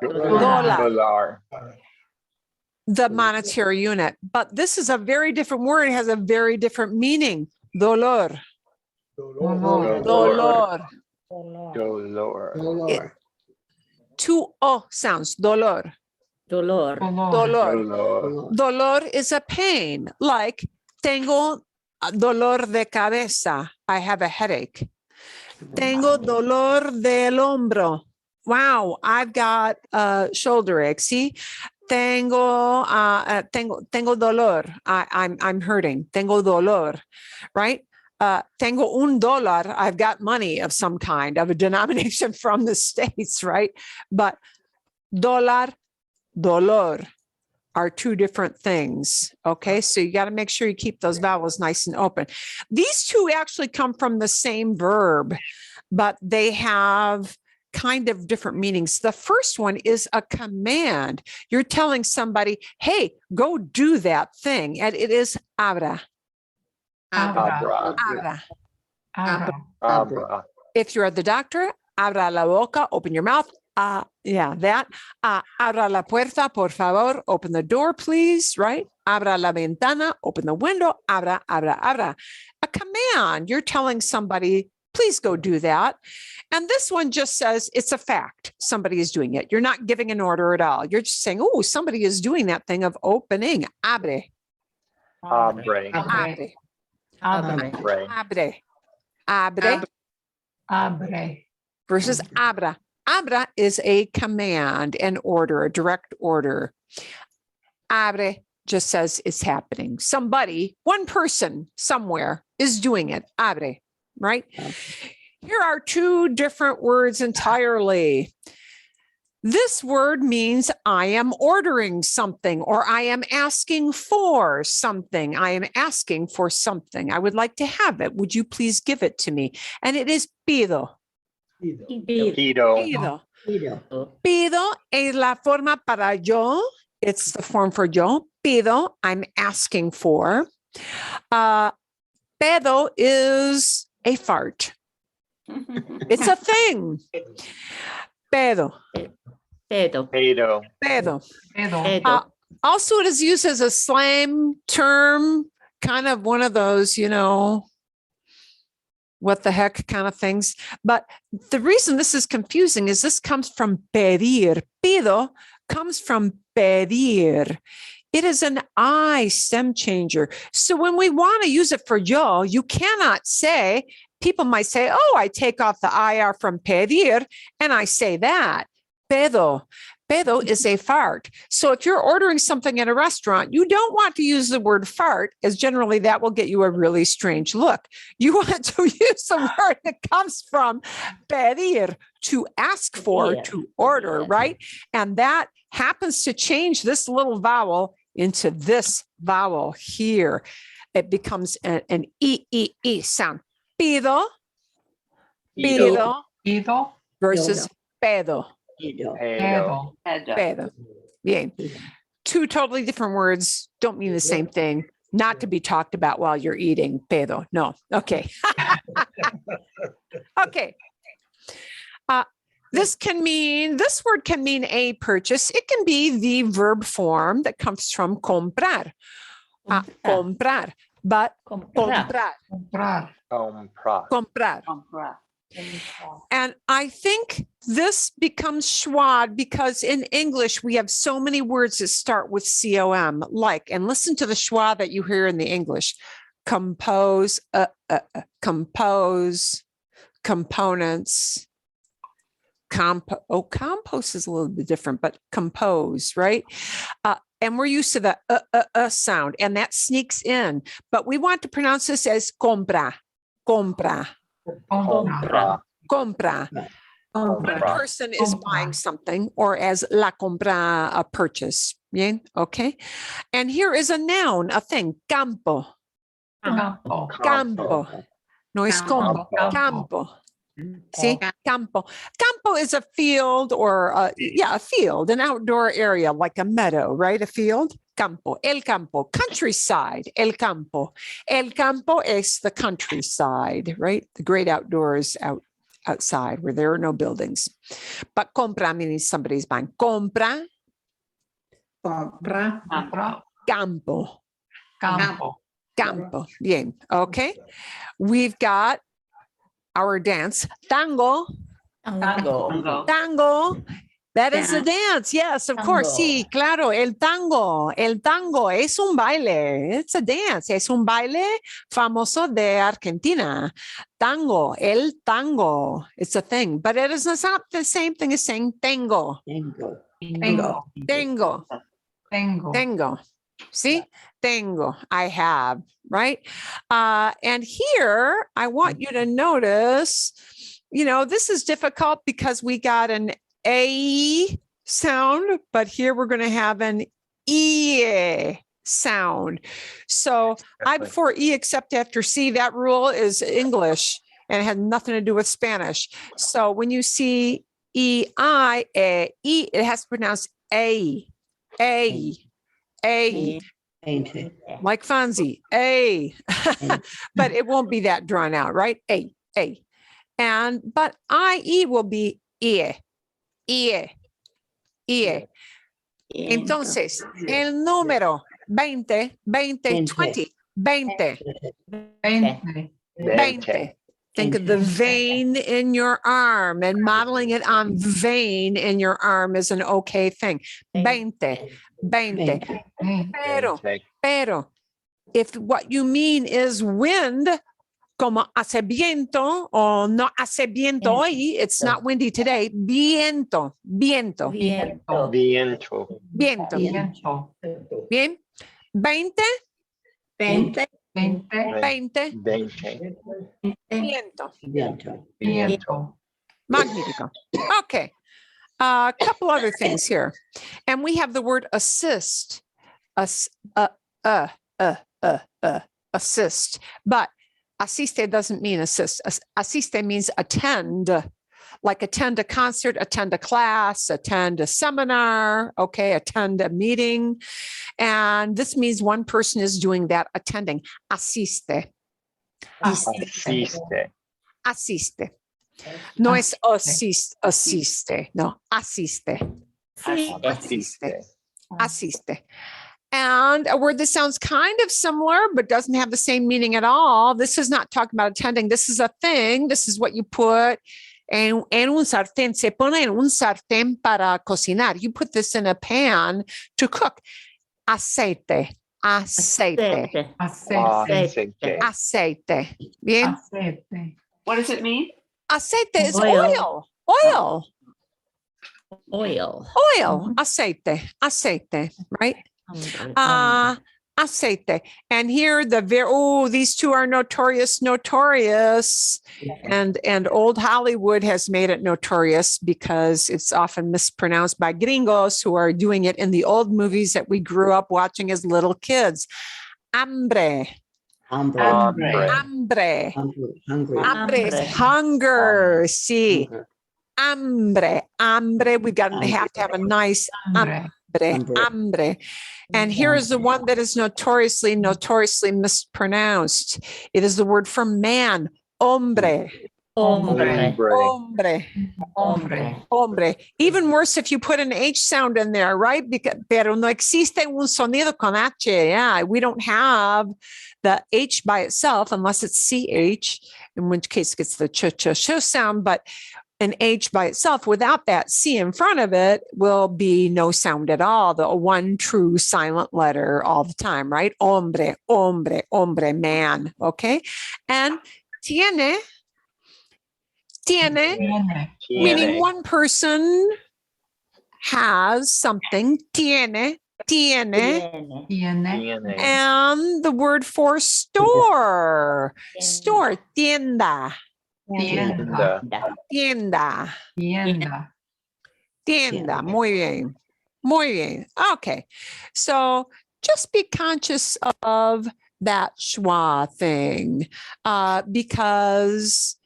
S1: The monetary unit. But this is a very different word. It has a very different meaning. Dolor. Dolor.
S6: Dolor.
S1: Two O sounds. Dolor. Dolor. Dolor is a pain. Like, tengo dolor de cabeza. I have a headache. Tengo dolor del hombro. Wow, I've got shoulder ache. See, tengo dolor. I'm hurting. Tengo dolor, right? Tengo $1. I've got money of some kind, of a denomination from the States, right? But dollar, dolor are two different things. Okay, so you got to make sure you keep those vowels nice and open. These two actually come from the same verb, but they have kind of different meanings. The first one is a command. You're telling somebody, hey, go do that thing. And it is abra.
S6: Abra.
S1: Abra.
S6: Abra.
S1: If you're at the doctor, abra la boca, open your mouth. That. Abra la puerta, por favor. Open the door, please, right? Abra la ventana, open the window. Abra, abra, abra. A command. You're telling somebody, please go do that. And this one just says it's a fact. Somebody is doing it. You're not giving an order at all. You're just saying, oh, somebody is doing that thing of opening. Abre.
S6: Abre.
S1: Abre.
S6: Abre.
S1: Abre. Abre.
S7: Abre.
S1: Versus abra. Abra is a command, an order, a direct order. Abre just says it's happening. Somebody, one person somewhere is doing it. Abre, right? Here are two different words entirely. This word means I am ordering something, or I am asking for something. I am asking for something. I would like to have it. Would you please give it to me? And it is pido.
S6: Pido.
S1: Pido. Pido es la forma para yo. It's the form for yo. Pido, I'm asking for. Pedo is a fart. It's a thing. Pedo.
S7: Pedo.
S6: Pedo.
S1: Pedo.
S7: Pedo.
S1: Also, it is used as a slang term, kind of one of those, what the heck kind of things. But the reason this is confusing is this comes from pedir. Pido comes from pedir. It is an I stem changer. So when we want to use it for yo, you cannot say, people might say, oh, I take off the IR from pedir and I say that. Pedo. Pedo is a fart. So if you're ordering something in a restaurant, you don't want to use the word fart, as generally that will get you a really strange look. You want to use the word that comes from pedir, to ask for, to order, right? And that happens to change this little vowel into this vowel here. It becomes an E sound. Pido, pido, versus pedo.
S6: Pedo.
S1: Pedo. Bien. Two totally different words, don't mean the same thing. Not to be talked about while you're eating. Pedo. No. Okay. Okay. This word can mean a purchase. It can be the verb form that comes from comprar. Comprar. But comprar. Comprar. And I think this becomes schwad because in English, we have so many words that start with com, like, and listen to the schwa that you hear in the English. Compose, compose, components, compost is a little bit different, but compose, right? And we're used to the sound, and that sneaks in. But we want to pronounce this as compra, compra.
S6: Compra.
S1: Compra. One person is buying something, or as la compra, a purchase. Bien, okay. And here is a noun, a thing, campo. Campo. No es compo. Campo. See, campo. Campo is a field, or a field, an outdoor area, like a meadow, right? A field. Campo, el campo, countryside, el campo. El campo es the countryside, right? The great outdoors outside where there are no buildings. But compra means somebody's buying. Compra. Campo. Campo. Bien. Okay. We've got our dance. Tango. Tango. That is a dance. Yes, of course. Sí, claro. El tango. El tango es un baile. It's a dance. Es un baile famoso de Argentina. Tango. El tango. It's a thing. But it is not the same thing as saying tengo. Tengo. Tengo. See, tengo, I have, right? And here I want you to notice, this is difficult because we got an A sound, but here we're going to have an E sound. So I before E except after C, that rule is English and it had nothing to do with Spanish. So when you see E, it has to pronounce A. Like Fonzie, A, but it won't be that drawn out, right? A. But IE will be E. Entonces, el número 20, 20. Think of the vein in your arm and modeling it on vein in your arm is an okay thing. 20. Pero, if what you mean is wind, como hace viento o no hace viento hoy, it's not windy today. Viento. Bien. 20. Viento. Magnifico. Okay. A couple other things here. And we have the word assist. Assist. But asiste doesn't mean assist. Asiste means attend. Like attend a concert, attend a class, attend a seminar, okay, attend a meeting. And this means one person is doing that attending. Asiste. No es asiste. No, asiste. Asiste. And a word that sounds kind of similar, but doesn't have the same meaning at all. This is not talking about attending. This is a thing. This is what you put en un sartén. Se pone en un sartén para cocinar. You put this in a pan to cook. Aceite. Bien.
S3: What does it mean?
S1: Aceite is
S7: Oil.
S1: Oil. Aceite. Right? Aceite. And here these two are notorious. And old Hollywood has made it notorious because it's often mispronounced by gringos who are doing it in the old movies that we grew up watching as little kids. Hambre is hunger. See, hambre. We have to have a nice hambre. And here is the one that is notoriously mispronounced. It is the word for man, hombre. Even worse if you put an H sound in there, right? Pero no existe un sonido con H. Yeah, we don't have the H by itself unless it's CH, in which case it gets the ch sound, but an H by itself without that C in front of it will be no sound at all. The one true silent letter all the time, right? Hombre, man. Okay. And tiene, meaning one person has something. Tiene. And the word for store, tienda. Tienda. Muy bien. Okay. So just be conscious of that schwa thing, because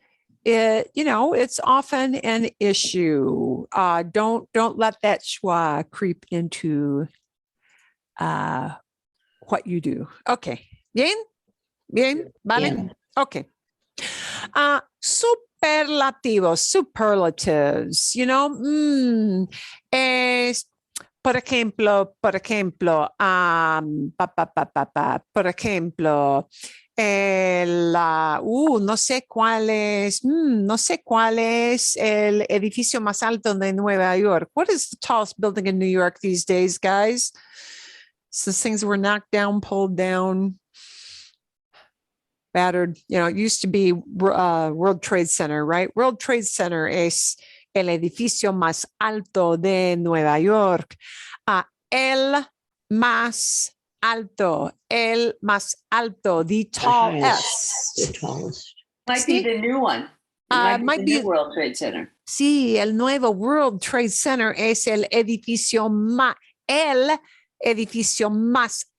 S1: it's often an issue. Don't let that schwa creep into what you do. Okay. Bien, vale. Bien. Okay. Superlatives, por ejemplo, por ejemplo, no sé cuál es el edificio más alto de Nueva York. What is the tallest building in New York these days, guys? So things were knocked down, pulled down, battered. It used to be World Trade Center, right? World Trade Center es el edificio más alto de Nueva York. El más alto, el más alto, the
S8: The highest,
S1: tallest.
S8: the tallest.
S3: Might be the new one. It might
S1: might
S3: be the
S1: be-
S3: new World Trade Center.
S1: Sí, el nuevo World Trade Center es el edificio más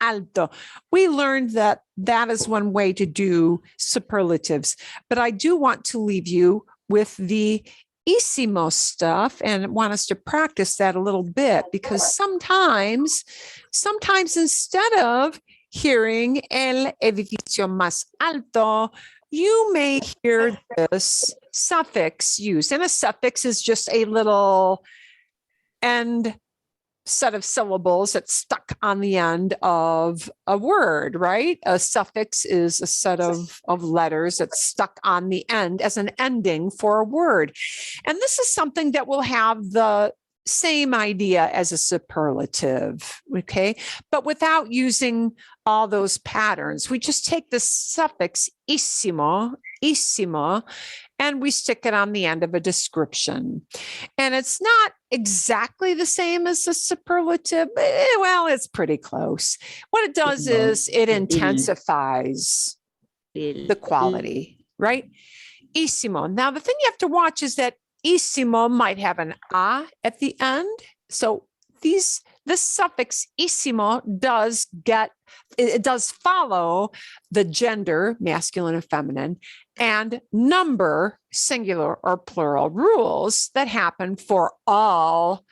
S1: alto. We learned that that is one way to do superlatives, but I do want to leave you with the ísimo stuff and want us to practice that a little bit, because sometimes instead of hearing el edificio más alto, you may hear this suffix used, and a suffix is just a little end set of syllables that's stuck on the end of a word, right? A suffix is a set of letters that's stuck on the end as an ending for a word. And this is something that will have the same idea as a superlative, okay? But without using all those patterns, we just take the suffix ísimo, and we stick it on the end of a description. And it's not exactly the same as a superlative. Well, it's pretty close. What it does is it intensifies the quality, right? Ísimo. Now, the thing you have to watch is that ísimo might have an a at the end. So this suffix ísimo does follow the gender, masculine and feminine, and number, singular or plural, rules that happen for all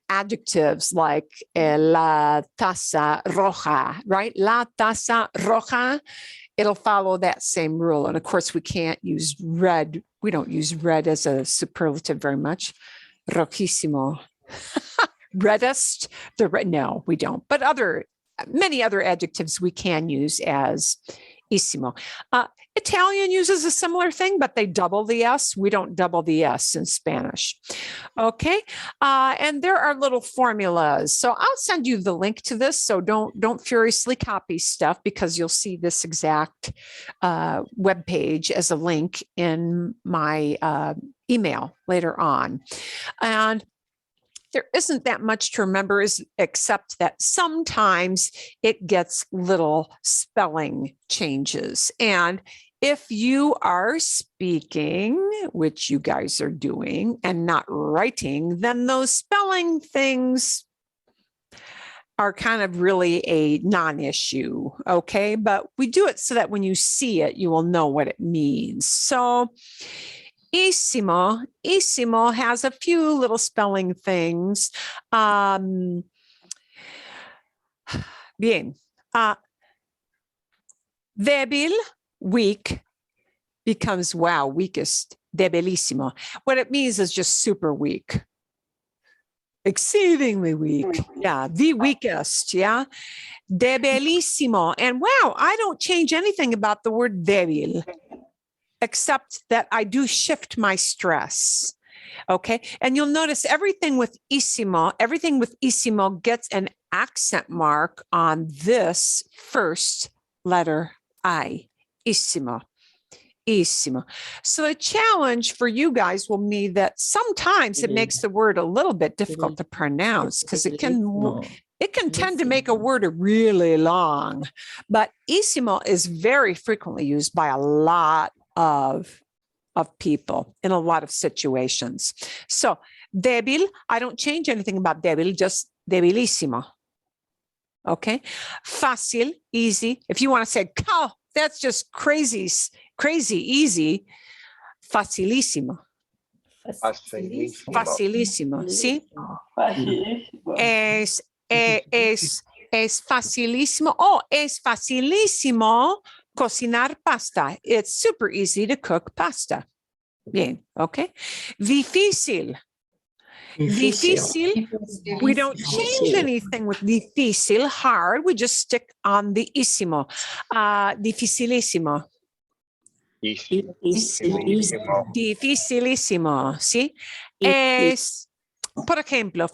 S1: adjectives like la taza roja, right? La taza roja, it'll follow that same rule. And of course, we can't use red. We don't use red as a superlative very much. Rojísimo. Reddest, no, we don't. But many other adjectives we can use as ísimo. Italian uses a similar thing, but they double the S. We don't double the S in Spanish. Okay. And there are little formulas. So I'll send you the link to this. So don't furiously copy stuff, because you'll see this exact web page as a link in my email later on. And there isn't that much to remember, except that sometimes it gets little spelling changes. And if you are speaking, which you guys are doing, and not writing, then those spelling things are kind of really a non-issue, okay? But we do it so that when you see it, you will know what it means. So ísimo has a few little spelling things. Bien. Débil, weak, becomes wow, weakest, debilísimo. What it means is just super weak. Exceedingly weak. Yeah, the weakest, yeah. Debilísimo. And wow, I don't change anything about the word débil, except that I do shift my stress. Okay. And you'll notice everything with ísimo gets an accent mark on this first letter I, ísimo. So a challenge for you guys will be that sometimes it makes the word a little bit difficult to pronounce, because it can tend to make a word really long. But ísimo is very frequently used by a lot of people in a lot of situations. So débil, I don't change anything about débil, just debilísimo. Okay. Fácil, easy. If you want to say, oh, that's just crazy easy, facilísimo. Facilísimo, ¿sí? Es facilísimo. Oh, es facilísimo cocinar pasta. It's super easy to cook pasta. Bien, okay. Difícil. Difícil. We don't change anything with difícil, hard. We just stick on the ísimo. Dificilísimo. Dificilísimo, ¿sí? Es, por ejemplo,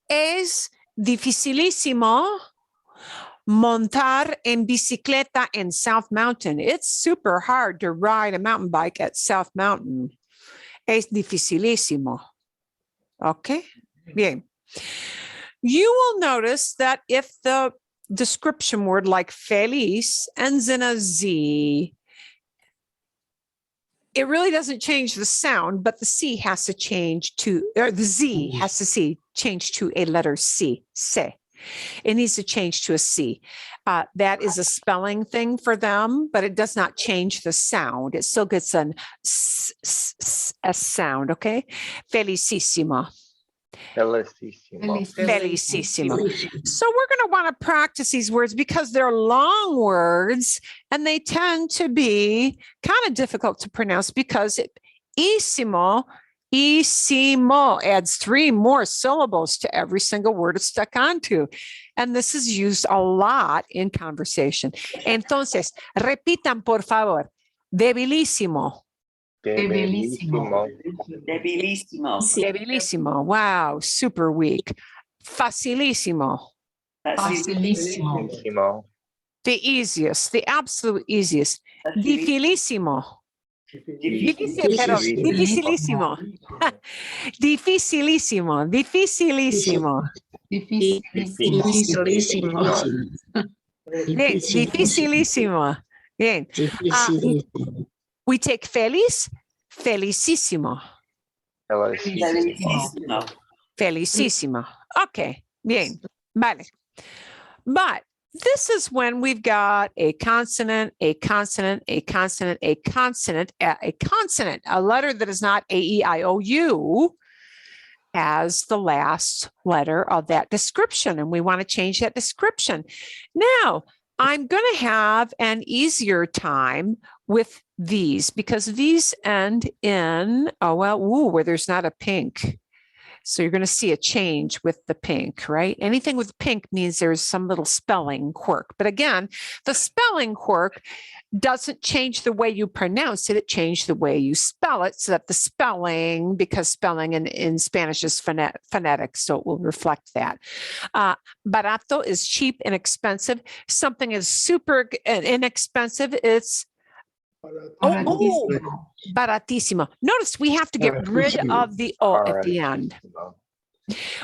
S1: es dificilísimo montar en bicicleta en South Mountain. It's super hard to ride a mountain bike at South Mountain. Es dificilísimo. Okay, bien. you will notice that if the description word like feliz ends in a Z, it really doesn't change the sound, but the C has to change to, or the Z has to change to a letter C, se. It needs to change to a C. That is a spelling thing for them, but it does not change the sound. It still gets an S sound, okay? Felicissimo.
S6: Felicissimo.
S1: Felicissimo. So we're going to want to practice these words because they're long words and they tend to be kind of difficult to pronounce because ísimo adds 3 more syllables to every single word it's stuck onto. And this is used a lot in conversation. Entonces, repitan, por favor. Debilísimo.
S6: Debilísimo.
S3: Debilísimo.
S1: Debilísimo. Wow, super weak. Facilísimo.
S7: Facilísimo.
S6: Facilissimo.
S1: The easiest, the absolute easiest. Dificilísimo. Difícil, pero dificilísimo. Dificilísimo. Dificilísimo.
S7: Dificilísimo.
S1: Bien, dificilísimo. Bien. We take feliz, felicísimo.
S3: Felicísimo.
S1: Felicísimo. Okay, bien. Vale. But this is when we've got a consonant, a consonant, a consonant, a consonant, a consonant, a letter that is not A-E-I-O-U as the last letter of that description. And we want to change that description. Now, I'm going to have an easier time with these because these end in, where there's not a pink. So you're going to see a change with the pink, right? Anything with pink means there's some little spelling quirk. But again, the spelling quirk doesn't change the way you pronounce it. It changes the way you spell it so that the spelling, because spelling in Spanish is phonetic, so it will reflect that. Barato is cheap and expensive. Something is super inexpensive. It's baratísimo. Notice we have to get rid of the O at the end.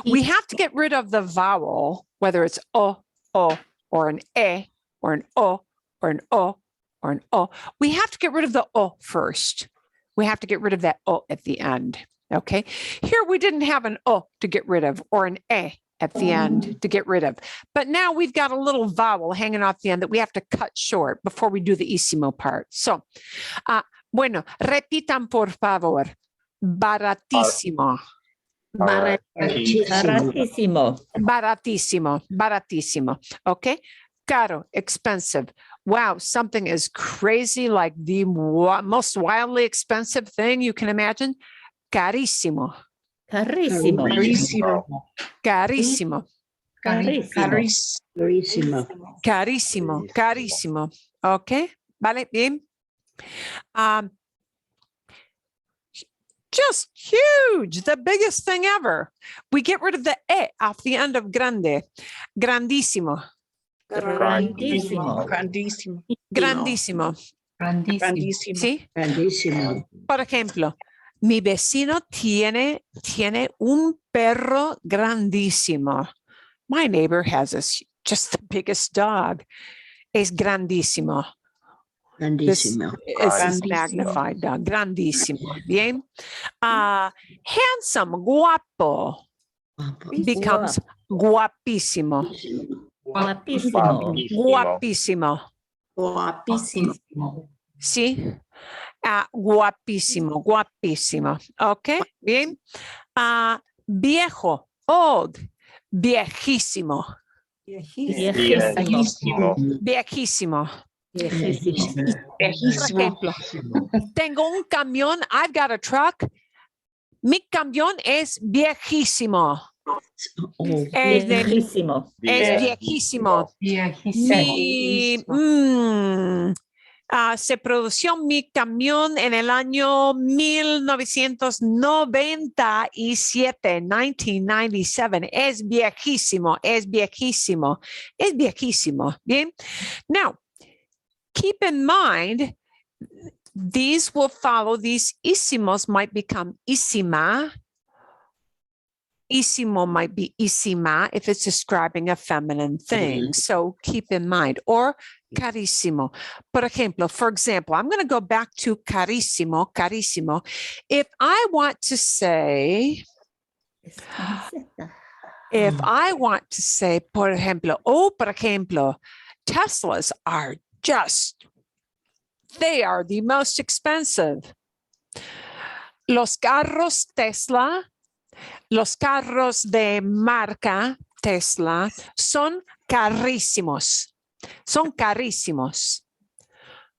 S1: We have to get rid of the vowel, whether it's O, or an E, or an O, or an O, or an O. We have to get rid of the O first. We have to get rid of that O at the end. Okay. Here we didn't have an O to get rid of, or an E at the end to get rid of. But now we've got a little vowel hanging off the end that we have to cut short before we do the ísimo part. So, bueno, repitan por favor. Baratísimo.
S7: Baratísimo.
S1: Baratísimo. Baratísimo. Okay. Caro, expensive. Wow, something is crazy, like the most wildly expensive thing you can imagine. Carísimo.
S7: Carísimo.
S1: Carísimo.
S7: Carísimo.
S1: Carísimo. Carísimo. Okay. Vale, bien. Just huge, the biggest thing ever. We get rid of the E off the end of grande. Grandísimo.
S7: Grandísimo.
S8: Grandísimo.
S1: Grandísimo.
S7: Grandísimo.
S1: ¿Sí?
S8: Grandísimo.
S1: Por ejemplo, mi vecino tiene un perro grandísimo. My neighbor has just the biggest dog. Es grandísimo.
S8: Grandísimo.
S1: It's magnified dog. Grandísimo. Bien. Handsome, guapo, becomes guapísimo.
S7: Guapísimo.
S1: Guapísimo.
S7: Guapísimo.
S1: Sí. Guapísimo, guapísimo. Ok, bien. Viejo, old, viejísimo.
S6: Viejísimo.
S1: Viejísimo.
S7: Viejísimo.
S1: Por ejemplo, tengo un camión, I've got a truck. Mi camión es viejísimo. Es
S7: Viejísimo.
S1: viejísimo. Se produjo mi camión en el año 1997, 1997. Es viejísimo, es viejísimo, es viejísimo. Bien. Now, keep in mind, these will follow, these ísimos might become ísima, Ísimo might be ísima if it's describing a feminine thing. So keep in mind. Or carísimo. Por ejemplo, for example, I'm going to go back to carísimo, carísimo. If I want to say, por ejemplo, Teslas are they are the most expensive. Los carros Tesla, los carros de marca Tesla son carísimos. Son carísimos.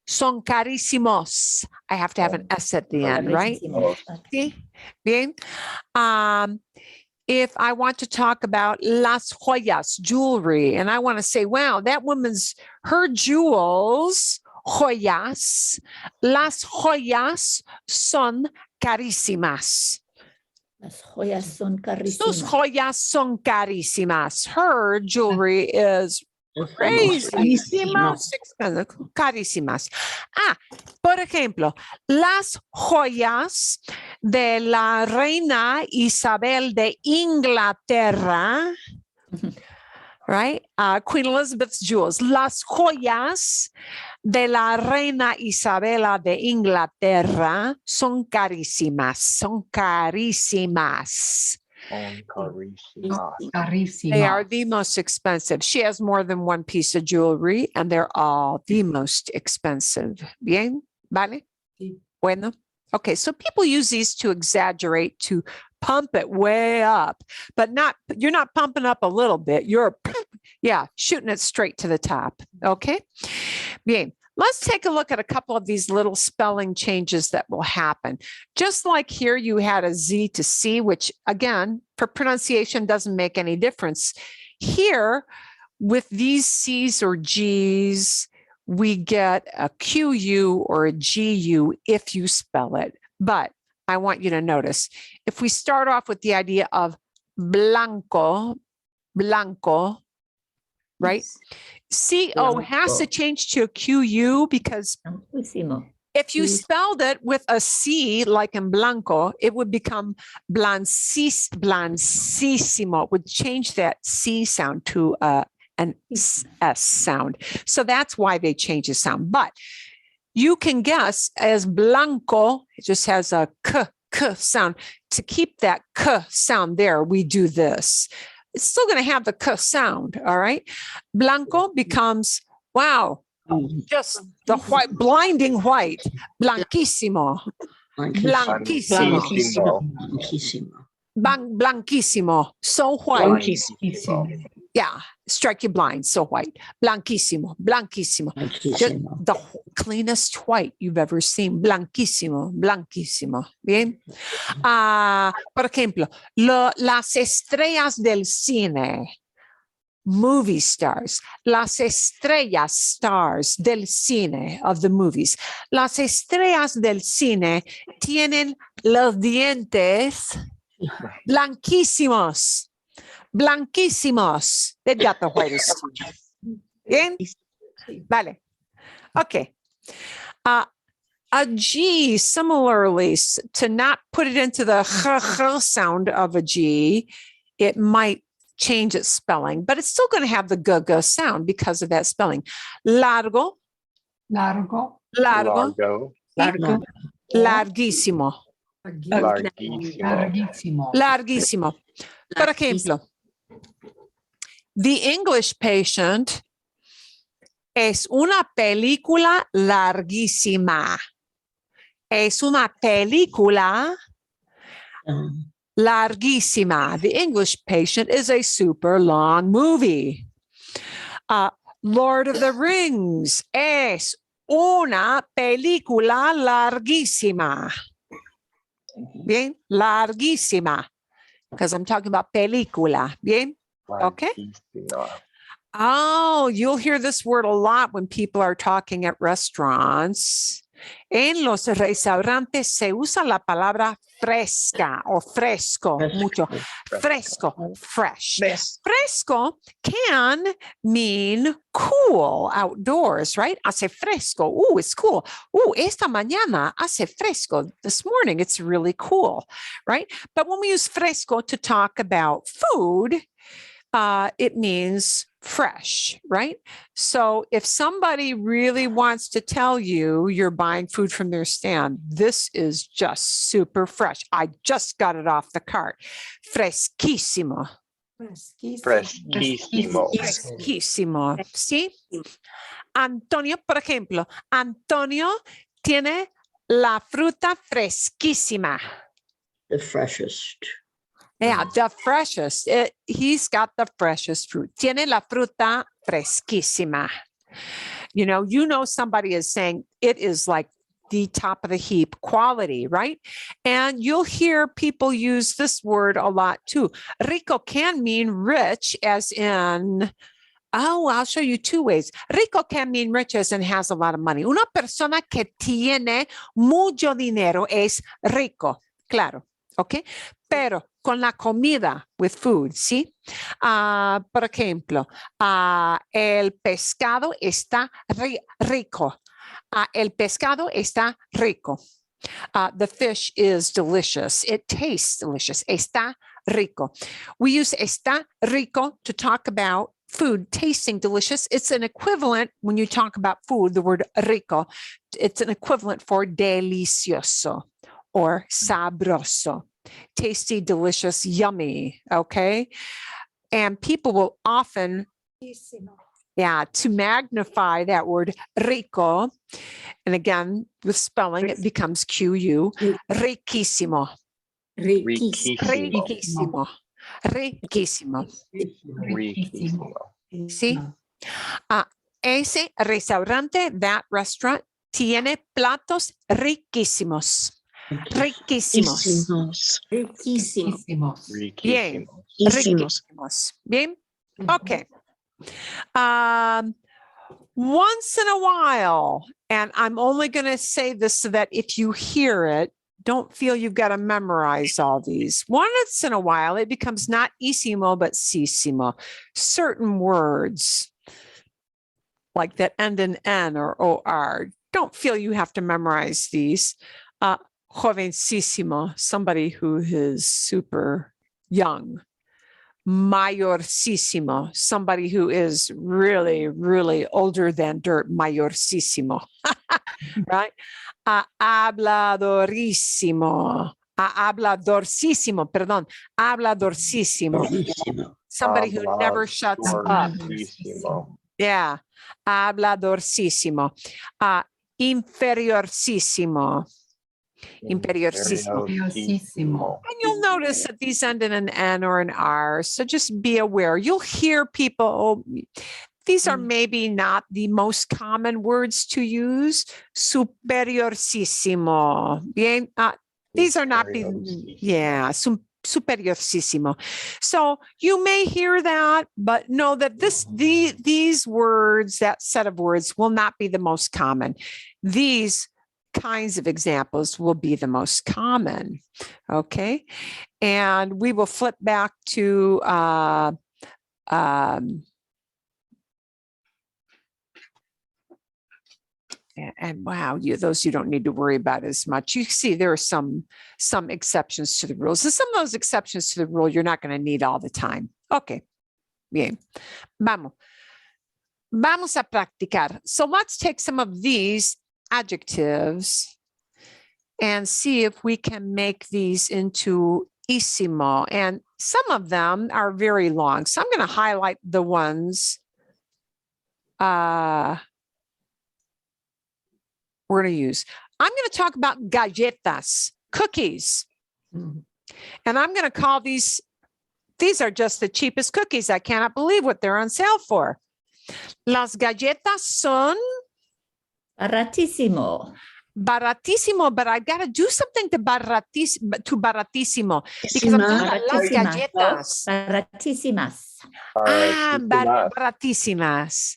S1: Son carísimos. I have to have an S at the end, right? Sí. Bien. If I want to talk about las joyas, jewelry, and I want to say, wow, that woman's, her jewels, joyas, las joyas son carísimas.
S7: Las joyas son
S1: Sus
S7: carísimas.
S1: joyas son carísimas. Her jewelry is crazy. Carísimas. Por ejemplo, las joyas de la reina Isabel de Inglaterra, right? Queen Elizabeth's jewels. Las joyas de la reina Isabela de Inglaterra son carísimas. Son carísimas. They are the most expensive. She has more than one piece of jewelry and they're all the most expensive. Bien, ¿vale? Bueno. Okay, so people use these to exaggerate, to pump it way up, but you're not pumping up a little bit. You're, shooting it straight to the top. Okay. Bien. Let's take a look at a couple of these little spelling changes that will happen. Just like here, you had a Z to C, which again, for pronunciation doesn't make any difference. Here, with these C's or G's, we get a QU or a GU if you spell it. But I want you to notice, if we start off with the idea of blanco, right? CO has to change to a QU because if you spelled it with a C, like in blanco, it would become blancísimo. It would change that C sound to an S sound. So that's why they change the sound. But you can guess as blanco, it just has a K sound. To keep that K sound there, we do this. It's still going to have the K sound, all right? Blanco becomes, wow, just the white, blinding white, blanquísimo, blanquísimo, blanquísimo, so white. Yeah, strike you blind, so white, blanquísimo, blanquísimo. Just the cleanest white you've ever seen, blanquísimo, blanquísimo. Bien. Por ejemplo, las estrellas del cine, movie stars, las estrellas, stars del cine, of the movies. Las estrellas del cine tienen los dientes blanquísimos. Blanquísimos. They've got the whitest teeth. Bien? Vale. Okay. A G, similarly, to not put it into the ch sound of a G, it might change its spelling, but it's still going to have the g sound because of that spelling. Largo. Largo. Largo.
S6: Largo.
S1: Larguísimo.
S6: Larguísimo.
S1: Larguísimo. Por ejemplo, The English Patient es una película larguísima. Es una película larguísima. The English Patient is a super long movie. Lord of the Rings es una película larguísima. Bien, larguísima. Because I'm talking about película. Bien? Okay. Oh, you'll hear this word a lot when people are talking at restaurants. En los restaurantes se usa la palabra fresca o fresco, mucho. Fresco, fresh. Fresco can mean cool outdoors, right? Hace fresco. Ooh, it's cool. Ooh, esta mañana hace fresco. This morning, it's really cool, right? But when we use fresco to talk about food, it means fresh, right? So if somebody really wants to tell you you're buying food from their stand, this is just super fresh. I just got it off the cart. Fresquísimo.
S6: Fresquísimo.
S1: Fresquísimo. ¿Sí? Antonio, por ejemplo, Antonio tiene la fruta fresquísima.
S8: The freshest.
S1: Yeah, the freshest. He's got the freshest fruit. Tiene la fruta fresquísima. You know, somebody is saying it is like the top of the heap quality, right? And you'll hear people use this word a lot too. Rico can mean rich, as in, I'll show you two ways. Rico can mean rich as in has a lot of money. Una persona que tiene mucho dinero es rico, claro, ¿ok? Pero con la comida, with food, ¿sí? Por ejemplo, el pescado está rico. El pescado está rico. The fish is delicious. It tastes delicious. Está rico. We use está rico to talk about food tasting delicious. It's an equivalent when you talk about food, the word rico. It's an equivalent for delicioso or sabroso. Tasty, delicious, yummy, okay? And people will often, to magnify that word rico, and again, with spelling, it becomes Q-U, riquísimo. Riquísimo. Riquísimo. ¿Sí? Ese restaurante, that restaurant, tiene platos riquísimos. Riquísimos. Bien. Riquísimos. Bien. Okay. Once in a while, and I'm only going to say this so that if you hear it, don't feel you've got to memorize all these. Once in a while, it becomes not ísimo, but sísimo. Certain words like that end in N or OR. Don't feel you have to memorize these. Jovencísimo, somebody who is super young. Mayorcísimo, somebody who is really, really older than dirt. Mayorcísimo, right? Habladorísimo. Habladorcísimo, perdón. Habladorcísimo. Somebody who never shuts up. Yeah. Habladorcísimo. Inferiorcísimo. Inferiorcísimo. And you'll notice that these end in an N or an R. So just be aware. You'll hear people, these are maybe not the most common words to use. Superiorcísimo. Bien. These are not, superiorcísimo. So you may hear that, but know that these words, that set of words will not be the most common. These kinds of examples will be the most common. Okay. And we will flip back to and wow, those you don't need to worry about as much. You see there are some exceptions to the rules. And some of those exceptions to the rule you're not going to need all the time. Okay. Bien. Vamos a practicar. So let's take some of these adjectives and see if we can make these into ísimo. And some of them are very long. So I'm going to highlight the ones we're going to use. I'm going to talk about galletas, cookies. And I'm going to call these are just the cheapest cookies. I cannot believe what they're on sale for. Las galletas son
S7: Baratísimo.
S1: Baratísimo, but I've got to do something to baratísimo because I'm talking about las galletas.
S7: Baratísimas.
S1: Baratísimas.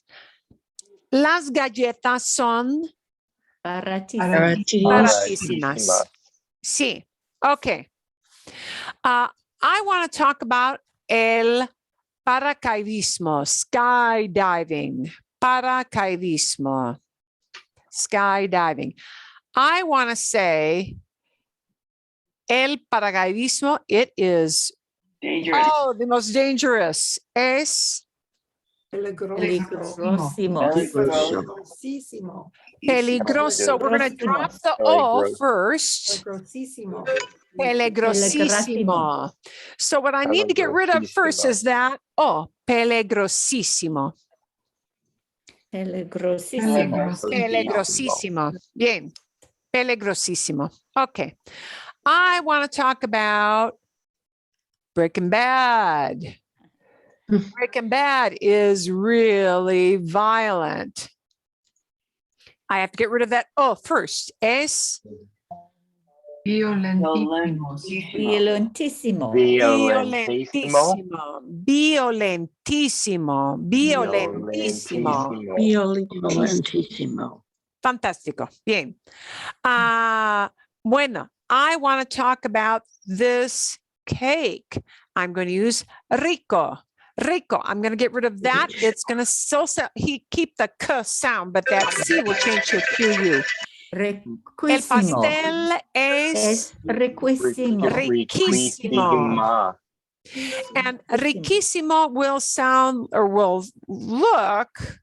S1: Las galletas son Baratísimas. Sí. Okay. I want to talk about el paracaidismo, skydiving. Paracaidismo, skydiving. I want to say el paracaidismo, it is
S3: Dangerous.
S1: the most dangerous. Es
S7: Peligrosísimo.
S1: peligroso. We're going to drop the O first.
S2: Peligrosísimo.
S1: Peligrosísimo. So what I need to get rid of first is that peligrosísimo. Peligrosísimo. Bien. Peligrosísimo. Okay. I want to talk about Breaking Bad. Breaking Bad is really violent. I have to get rid of that first. Es
S7: Violentísimo.
S1: violentísimo.
S8: Violentissimo.
S1: Fantástico. Bien. Bueno, I want to talk about this cake. I'm going to use rico. Rico. I'm going to get rid of that. It's going to still keep the k sound, but that C will change to a QU. El pastel es
S7: riquísimo.
S1: riquísimo. And riquísimo will sound or will look.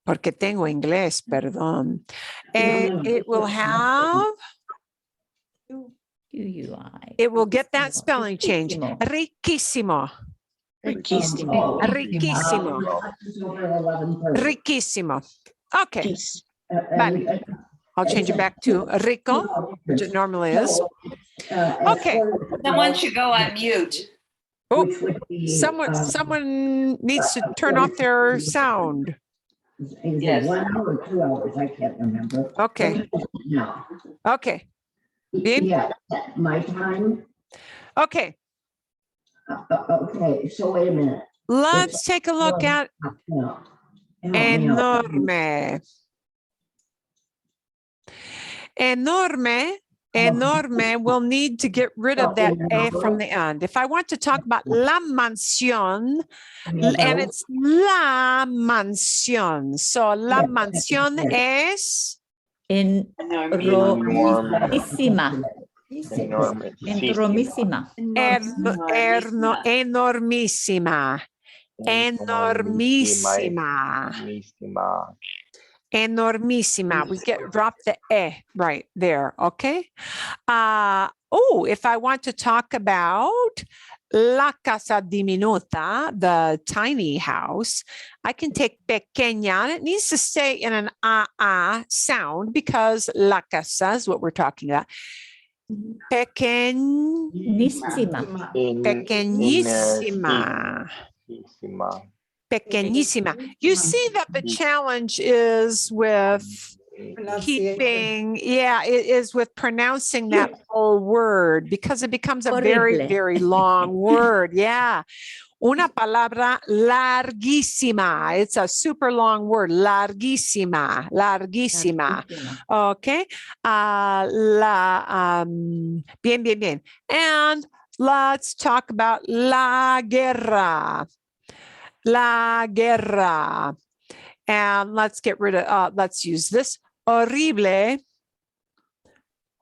S1: Porque tengo inglés, perdón. It will have. It will get that spelling change. Riquísimo.
S8: Riquísimo.
S1: Riquísimo. Riquísimo. Okay. Vale. I'll change it back to rico, which it normally is. Okay.
S3: Someone should go on mute.
S1: Oh, someone needs to turn off their sound.
S3: Yes.
S8: 1 hour or 2 hours, I can't remember.
S1: Okay.
S8: No.
S1: Okay. Bien.
S8: Yeah, my time.
S1: Okay.
S8: Okay, so wait a minute.
S1: Let's take a look at
S8: No. Help me out.
S1: Enorme will need to get rid of that A from the end. If I want to talk about la mansión, and it's la mansión. So la mansión es
S7: Enormísima.
S1: Enormísima. Enormísima. We drop the E right there. Okay. If I want to talk about la casa diminuta, the tiny house, I can take pequeña, and it needs to stay in an a sound because la casa is what we're talking about.
S7: Pequeñísima.
S1: Pequeñísima. Pequeñísima. You see that the challenge is with keeping, it is with pronouncing that whole word because it becomes a very, very long word. Yeah. Una palabra larguísima. It's a super long word. Larguísima. Larguísima. Okay. Bien, bien, bien. And let's talk about la guerra. La guerra. And let's get rid of, let's use this. Horrible.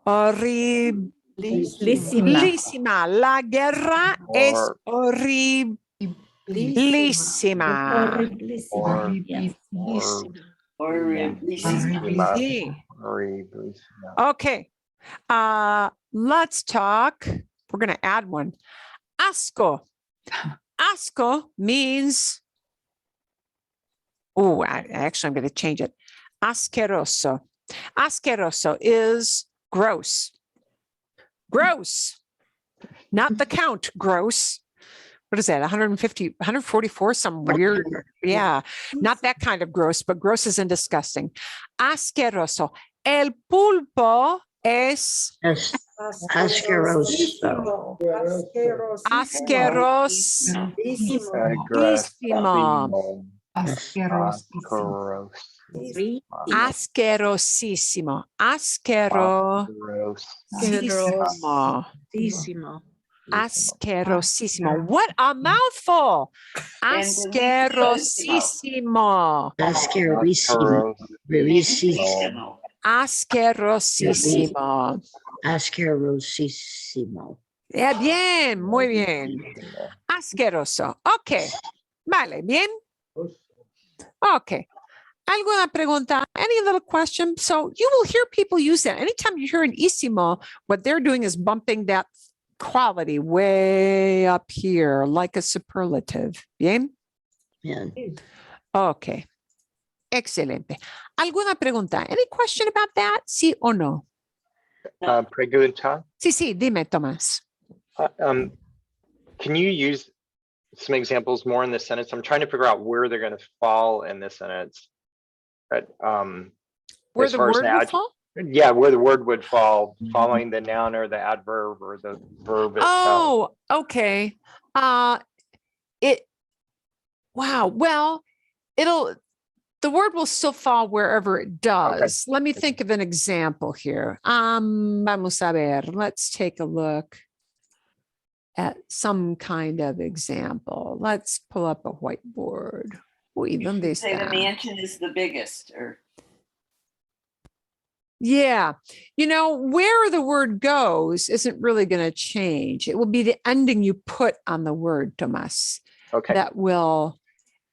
S1: Horriblísima. La guerra es horriblísima. Okay. Let's talk. We're going to add one. Asco. Asco means, actually, I'm going to change it. Asqueroso. Asqueroso is gross. Gross. Not the count, gross. What is that? 150, 144, some weird. Yeah, not that kind of gross, but gross is in disgusting. Asqueroso. El pulpo es
S8: Asqueroso.
S1: asquerosísimo.
S6: Asqueroso.
S1: Asquerosísimo. Asquerosísimo. Asquerosísimo. What a mouthful. Asquerosísimo.
S7: Asquerosísimo.
S1: Asquerosísimo.
S7: Asquerosísimo.
S1: Bien, muy bien. Asqueroso. Ok. Vale, bien. Ok. ¿Alguna pregunta? Any little question? So you will hear people use that. Anytime you hear an ísimo, what they're doing is bumping that quality way up here, like a superlative. Bien?
S7: Bien.
S1: Ok. Excelente. ¿Alguna pregunta? Any question about that? Sí o no?
S6: Pregunta.
S1: Sí, dime, Tomás.
S6: Can you use some examples more in the sentence? I'm trying to figure out where they're going to fall in the sentence. But
S1: Where
S6: as
S1: the
S6: far as
S1: word
S6: an
S1: will
S6: adjective-
S1: fall?
S6: Yeah, where the word would fall following the noun or the adverb or the verb itself.
S1: Oh, okay. Wow. Well, the word will still fall wherever it does. Let me think of an example here. Vamos a ver. Let's take a look at some kind of example. Let's pull up a whiteboard. Uy, ¿dónde
S3: Say the
S1: está?
S3: mansion is the biggest, or
S1: Yeah. Where the word goes isn't really going to change. It will be the ending you put on the word, Tomás,
S6: Okay.
S1: that will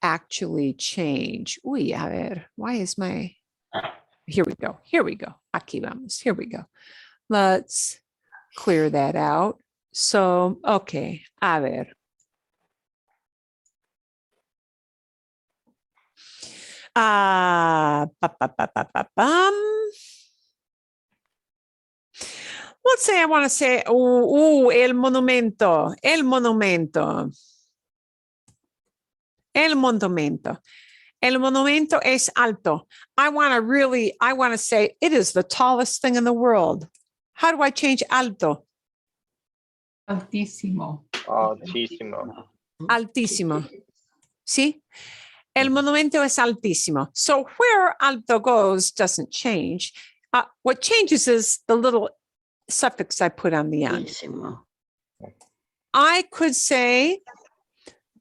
S1: actually change. Uy, a ver, why is my... Here we go. Aquí vamos. Here we go. Let's clear that out. So, okay, a ver. Let's say I want to say, el monumento. El monumento es alto. I want to say it is the tallest thing in the world. How do I change alto?
S9: Altísimo.
S6: Altísimo.
S1: Altísimo. ¿Sí? El monumento es altísimo. So where alto goes doesn't change. What changes is the little suffix I put on the end.
S7: Altísimo.
S1: I could say,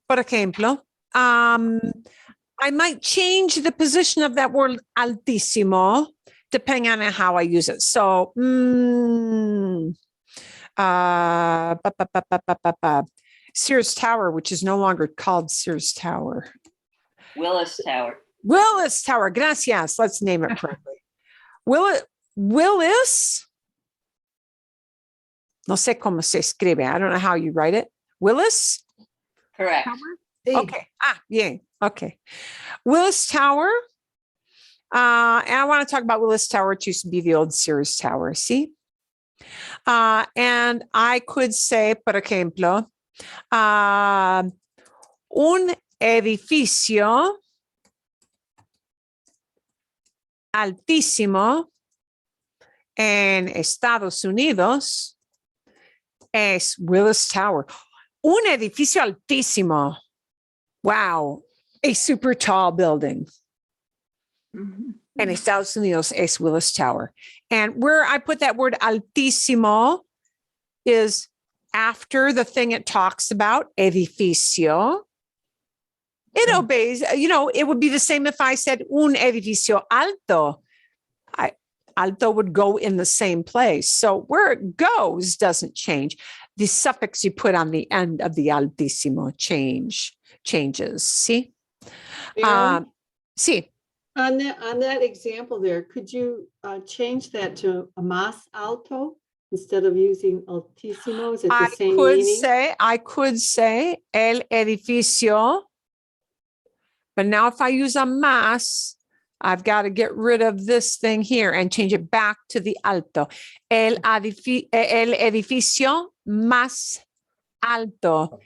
S1: por ejemplo, I might change the position of that word altísimo depending on how I use it. So, Sears Tower, which is no longer called Sears Tower.
S3: Willis Tower.
S1: Willis Tower. Gracias. Let's name it correctly. Willis. No sé cómo se escribe. I don't know how you write it. Willis?
S3: Correct.
S1: Okay. Bien. Okay. Willis Tower. And I want to talk about Willis Tower. It used to be the old Sears Tower. See? And I could say, por ejemplo, un edificio altísimo en Estados Unidos es Willis Tower. Un edificio altísimo. Wow. A super tall building. En Estados Unidos es Willis Tower. And where I put that word altísimo is after the thing it talks about, edificio. It obeys, it would be the same if I said un edificio alto. Alto would go in the same place. So where it goes doesn't change. The suffix you put on the end of the altísimo changes. See? See.
S10: On that example there, could you change that to a más alto instead of using altísimo? Is it the same meaning?
S1: I could say el edificio, but now if I use a más, I've got to get rid of this thing here and change it back to the alto. El edificio más alto.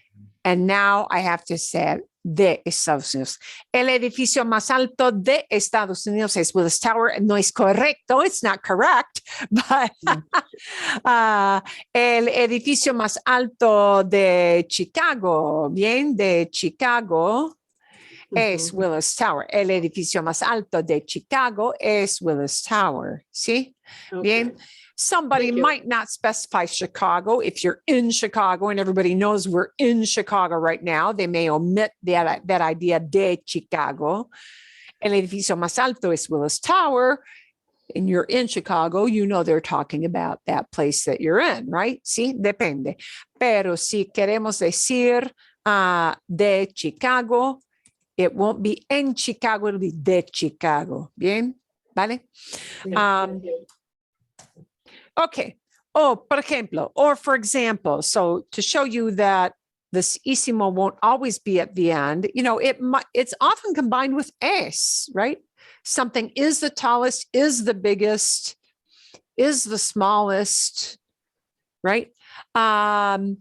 S1: And now I have to say de Estados Unidos. El edificio más alto de Estados Unidos es Willis Tower. No es correcto. It's not correct. But el edificio más alto de Chicago, bien, de Chicago, es Willis Tower. El edificio más alto de Chicago es Willis Tower. ¿Sí? Bien.
S10: Okay.
S1: Somebody
S10: Thank you.
S1: might not specify Chicago. If you're in Chicago and everybody knows we're in Chicago right now, they may omit that idea de Chicago. El edificio más alto es Willis Tower. And you're in Chicago, you know they're talking about that place that you're in, right? Sí, depende. Pero si queremos decir de Chicago, it won't be en Chicago, it'll be de Chicago. Bien, ¿vale? Okay. Oh, por ejemplo, or for example, so to show you that this ísimo won't always be at the end, you know, it's often combined with es, right? Something is the tallest, is the biggest, is the smallest, right? I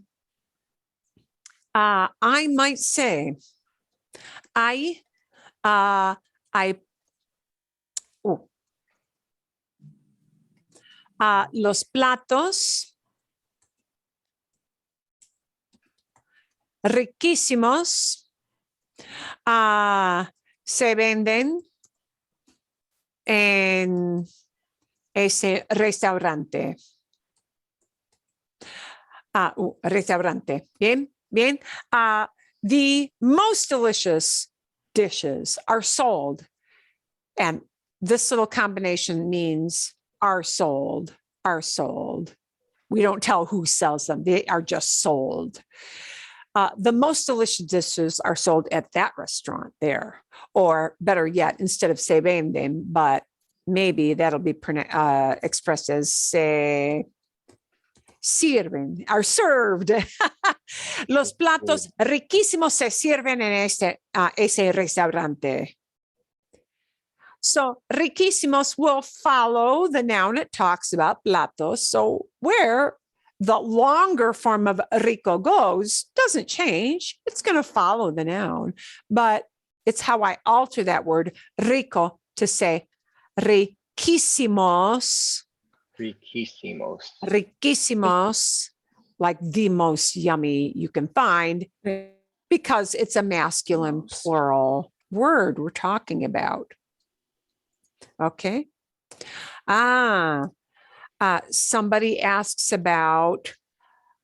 S1: might say, los platos riquísimos se venden en ese restaurante. Restaurante. Bien, bien. The most delicious dishes are sold. And this little combination means are sold, are sold. We don't tell who sells them. They are just sold. The most delicious dishes are sold at that restaurant there. Or better yet, instead of se venden, but maybe that'll be expressed as se sirven, are served. Los platos riquísimos se sirven en ese restaurante. So riquísimos will follow the noun it talks about, platos. So where the longer form of rico goes doesn't change. It's going to follow the noun, but it's how I alter that word rico to say riquísimos.
S6: Riquísimos.
S1: Riquísimos, like the most yummy you can find, because it's a masculine plural word we're talking about. Okay. Somebody asks about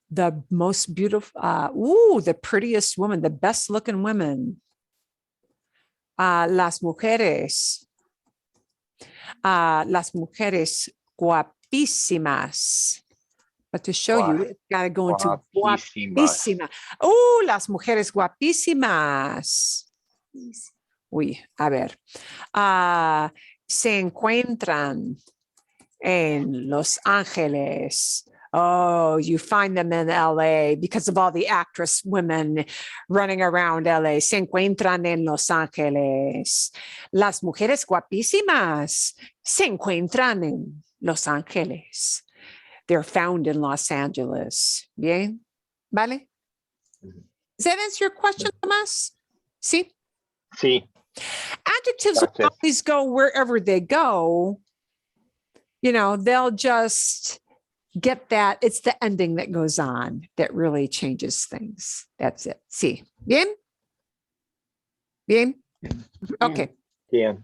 S1: the most beautiful, the prettiest woman, the best looking women. Las mujeres guapísimas. But to show you, it's got to go into guapísima. Oh, las mujeres guapísimas. Uy, a ver. Se encuentran en Los Ángeles. Oh, you find them in LA because of all the actress women running around LA. Se encuentran en Los Ángeles. Las mujeres guapísimas se encuentran en Los Ángeles. They're found in Los Angeles. Bien? ¿Vale? Does that answer your question, Tomás? Sí?
S6: Sí.
S1: Adjectives will always go wherever they go. You know, they'll just get that. It's the ending that goes on that really changes things. That's it. Sí. Bien? Bien? Okay.
S6: Bien.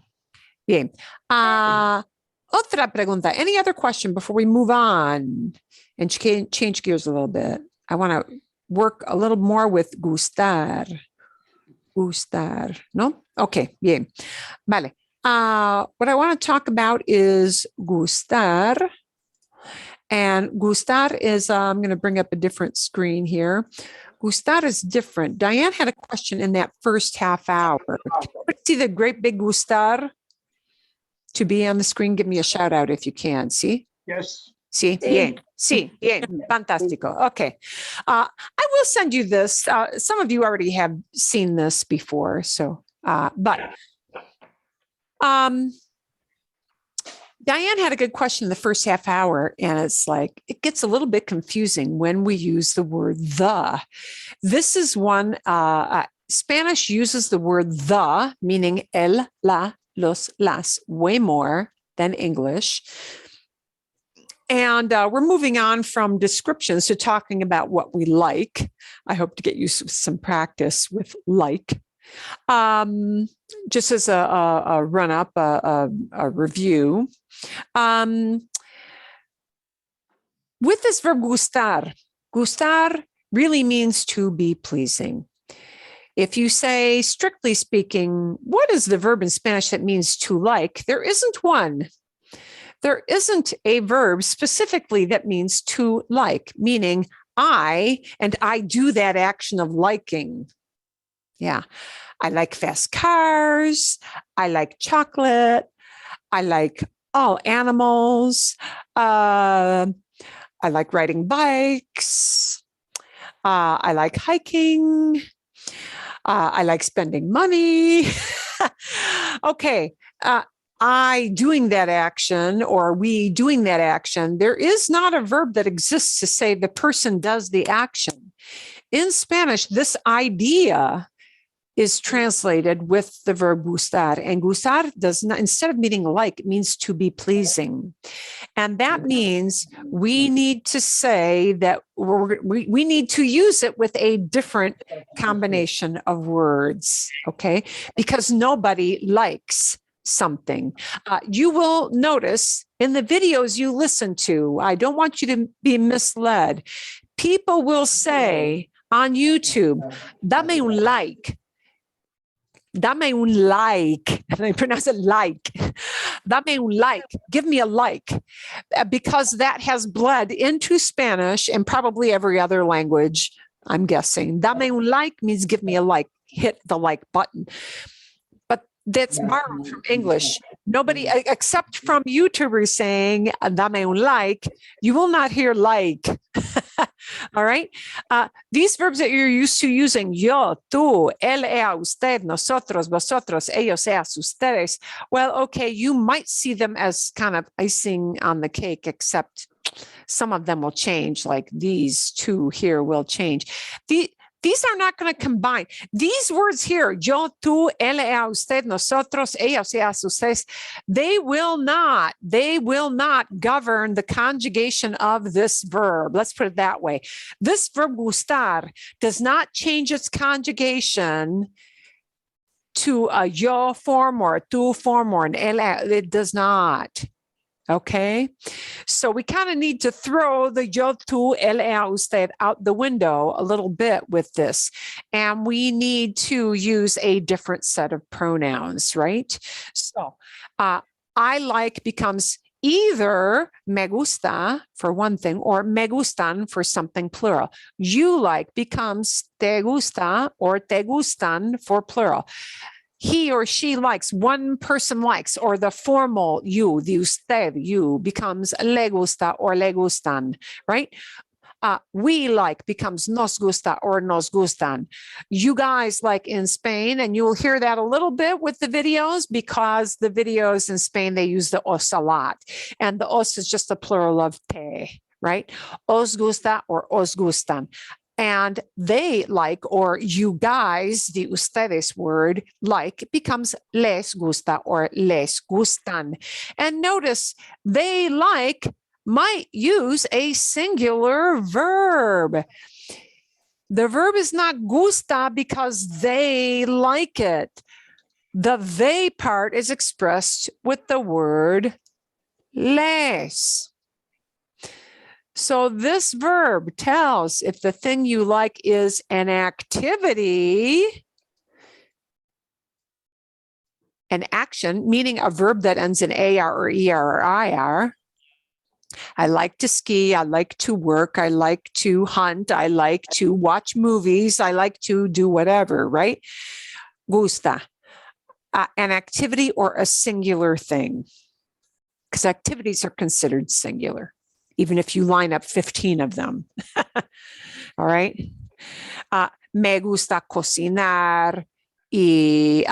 S1: Bien. Otra pregunta. Any other question before we move on and change gears a little bit? I want to work a little more with gustar. Gustar, ¿no? Okay, bien. Vale. What I want to talk about is gustar. And gustar is, I'm going to bring up a different screen here. Gustar is different. Diane had a question in that first half hour. See the great big gustar to be on the screen? Give me a shout out if you can. See?
S4: Yes.
S1: Sí, bien, sí, bien, fantástico. Okay. I will send you this. Some of you already have seen this before, so, but Diane had a good question in the first half hour, and it's like, it gets a little bit confusing when we use the word the. This is one, Spanish uses the word the, meaning el, la, los, las, way more than English. And we're moving on from descriptions to talking about what we like. I hope to get you some practice with like. Just as a run up, a review. With this verb gustar, gustar really means to be pleasing. If you say, strictly speaking, what is the verb in Spanish that means to like? There isn't one. There isn't a verb specifically that means to like, meaning I do that action of liking. Yeah. I like fast cars. I like chocolate. I like all animals. I like riding bikes. I like hiking. I like spending money. Okay. I doing that action or we doing that action. There is not a verb that exists to say the person does the action. In Spanish, this idea is translated with the verb gustar, and gustar does not, instead of meaning like, it means to be pleasing. And that means we need to say that we need to use it with a different combination of words, okay? Because nobody likes something. You will notice in the videos you listen to, I don't want you to be misled. People will say on YouTube, dame un like. Dame un like, and I pronounce it like. Dame un like, give me a like, because that has bled into Spanish and probably every other language, I'm guessing. Dame un like means give me a like, hit the like button. But that's borrowed from English. Nobody, except from YouTubers saying, dame un like, you will not hear like. All right. These verbs that you're used to using, yo, tú, él, ella, usted, nosotros, vosotros, ellos, ellas, ustedes. Well, okay, you might see them as kind of icing on the cake, except some of them will change, like these two here will change. These are not going to combine. These words here, yo, tú, él, ella, usted, nosotros, ellos, ellas, ustedes, they will not govern the conjugation of this verb. Let's put it that way. This verb gustar does not change its conjugation to a yo form or a tú form or an él. It does not. Okay, so we kind of need to throw the yo, tú, él, ella, usted out the window a little bit with this. And we need to use a different set of pronouns, right? So I like becomes either me gusta for one thing or me gustan for something plural. You like becomes te gusta or te gustan for plural. He or she likes, one person likes, or the formal you, the usted, you, becomes le gusta or le gustan, right? We like becomes nos gusta or nos gustan. You guys like in Spain, and you will hear that a little bit with the videos because the videos in Spain, they use the os a lot. And the os is just a plural of te, right? Os gusta or os gustan. And they like, or you guys, the ustedes word, like, becomes les gusta or les gustan. And notice they like might use a singular verb. The verb is not gusta because they like it. The they part is expressed with the word les. So this verb tells if the thing you like is an activity, an action, meaning a verb that ends in AR or ER or IR. I like to ski. I like to work. I like to hunt. I like to watch movies. I like to do whatever, right? Gusta. An activity or a singular thing, because activities are considered singular, even if you line up 15 of them. All right. Me gusta cocinar y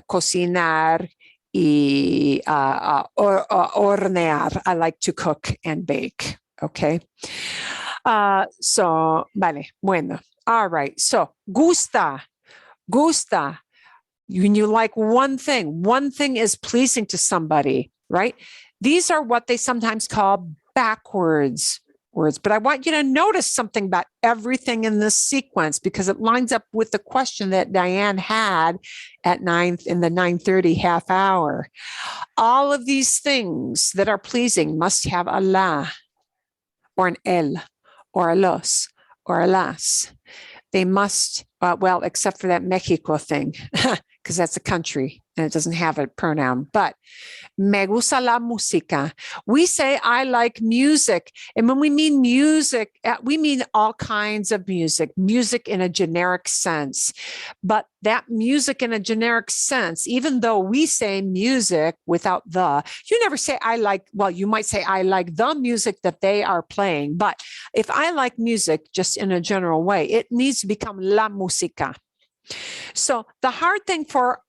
S1: cocinar y hornear. I like to cook and bake. Okay. So, vale, bueno. All right. So, gusta. When you like one thing is pleasing to somebody, right? These are what they sometimes call backwards words. But I want you to notice something about everything in this sequence because it lines up with the question that Diane had at in the 9:30 half hour. All of these things that are pleasing must have a la or an el or a los or a las. They must, well, except for that Mexico thing, because that's a country and it doesn't have a pronoun, but me gusta la música. We say, I like music. And when we mean music, we mean all kinds of music in a generic sense. But that music in a generic sense, even though we say music without the, you never say, I like, well, you might say, I like the music that they are playing. But if I like music just in a general way, it needs to become la música. So the hard thing for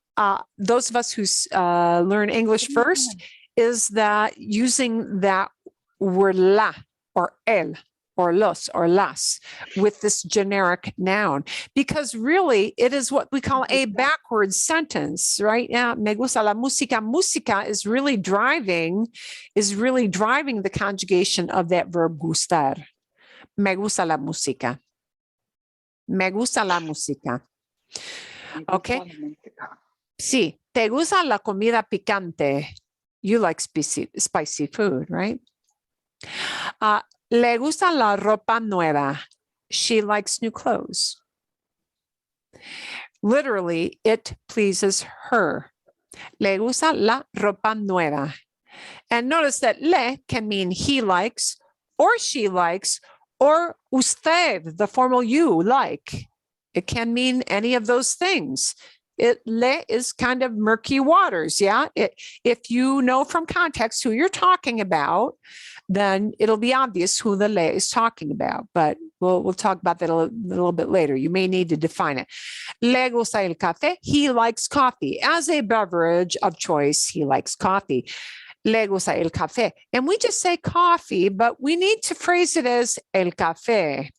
S1: those of us who learn English first is that using that word la or el or los or las with this generic noun, because really it is what we call a backwards sentence, right? Yeah, me gusta la música. Música is really driving the conjugation of that verb gustar. Me gusta la música. Me gusta la música. Okay. Sí, te gusta la comida picante. You like spicy food, right? Le gusta la ropa nueva. She likes new clothes. Literally, it pleases her. Le gusta la ropa nueva. And notice that le can mean he likes, or she likes, or usted, the formal you, like. It can mean any of those things. Le is kind of murky waters, yeah? If you know from context who you're talking about, then it'll be obvious who the le is talking about. But we'll talk about that a little bit later. You may need to define it. Le gusta el café. He likes coffee. As a beverage of choice, he likes coffee. Le gusta el café. And we just say coffee, but we need to phrase it as el café,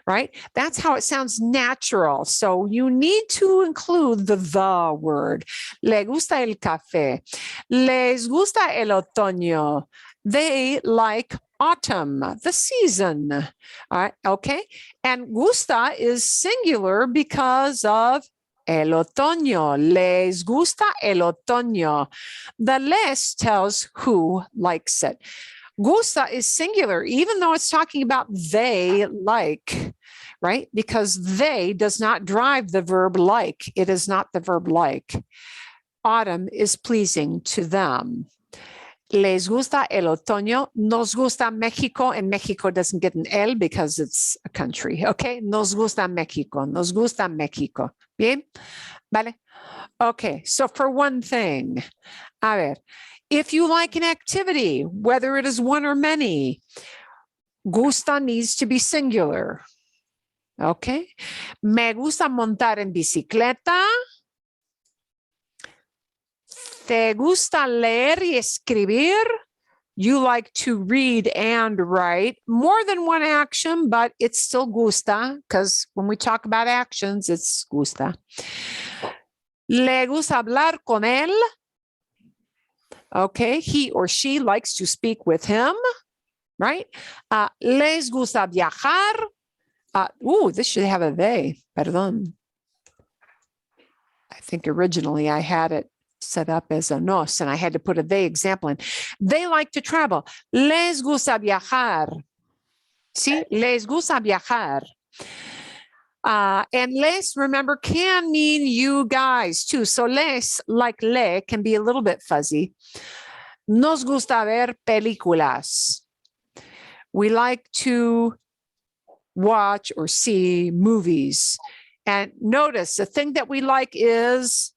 S1: right? That's how it sounds natural. So you need to include the word. Le gusta el café. Les gusta el otoño. They like autumn, the season. All right, okay. And gusta is singular because of el otoño. Les gusta el otoño. The les tells who likes it. Gusta is singular, even though it's talking about they like, right? Because they does not drive the verb like. It is not the verb like. Autumn is pleasing to them. Les gusta el otoño. Nos gusta Mexico, and Mexico doesn't get an el because it's a country. Okay, nos gusta Mexico. Nos gusta Mexico. Bien, vale. Okay, so for one thing, a ver, if you like an activity, whether it is one or many, gusta needs to be singular. Okay, me gusta montar en bicicleta. ¿Te gusta leer y escribir? You like to read and write. More than one action, but it's still gusta, because when we talk about actions, it's gusta. Le gusta hablar con él. Okay, he or she likes to speak with him, right? Les gusta viajar. This should have a they, perdón. I think originally I had it set up as a nos, and I had to put a they example in. They like to travel. Les gusta viajar. Sí, les gusta viajar. And les, remember, can mean you guys too. So les, like le, can be a little bit fuzzy. Nos gusta ver películas. We like to watch or see movies. And notice the thing that we like is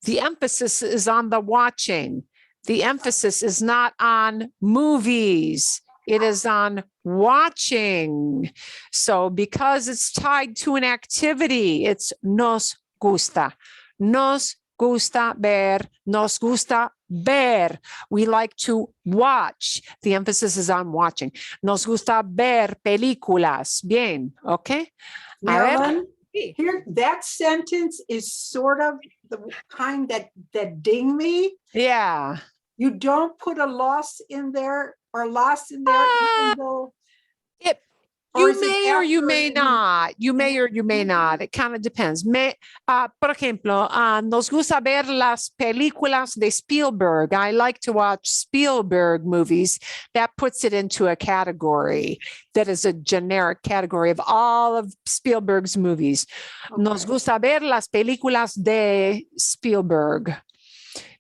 S1: the emphasis is on the watching. The emphasis is not on movies. It is on watching. So because it's tied to an activity, it's nos gusta. Nos gusta ver. Nos gusta ver. We like to watch. The emphasis is on watching. Nos gusta ver películas. Bien, okay?
S2: Marilyn, here, that sentence is sort of the kind that ding me.
S1: Yeah.
S2: You don't put a loss in there or loss in there, even though Or
S1: You
S2: is it
S1: may or you
S2: after
S1: may
S2: an-
S1: not. You may or you may not. It kind of depends. Por ejemplo, nos gusta ver las películas de Spielberg. I like to watch Spielberg movies. That puts it into a category that is a generic category of all of Spielberg's movies. Nos
S2: Okay.
S1: gusta ver las películas de Spielberg.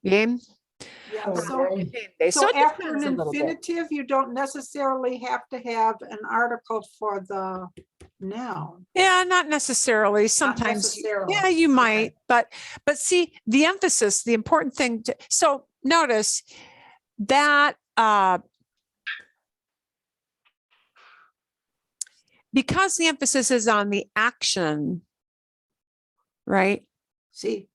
S1: Bien.
S2: Yeah, so,
S1: Depende.
S2: so
S1: it
S2: after
S1: depends
S2: an
S1: a little bit.
S2: infinitive, you don't necessarily have to have an article for the noun.
S1: Yeah, not necessarily. Sometimes,
S2: necessarily.
S1: yeah, you
S2: Okay.
S1: might, but see the emphasis, the important thing. So notice that because the emphasis is on the action, right?
S2: See,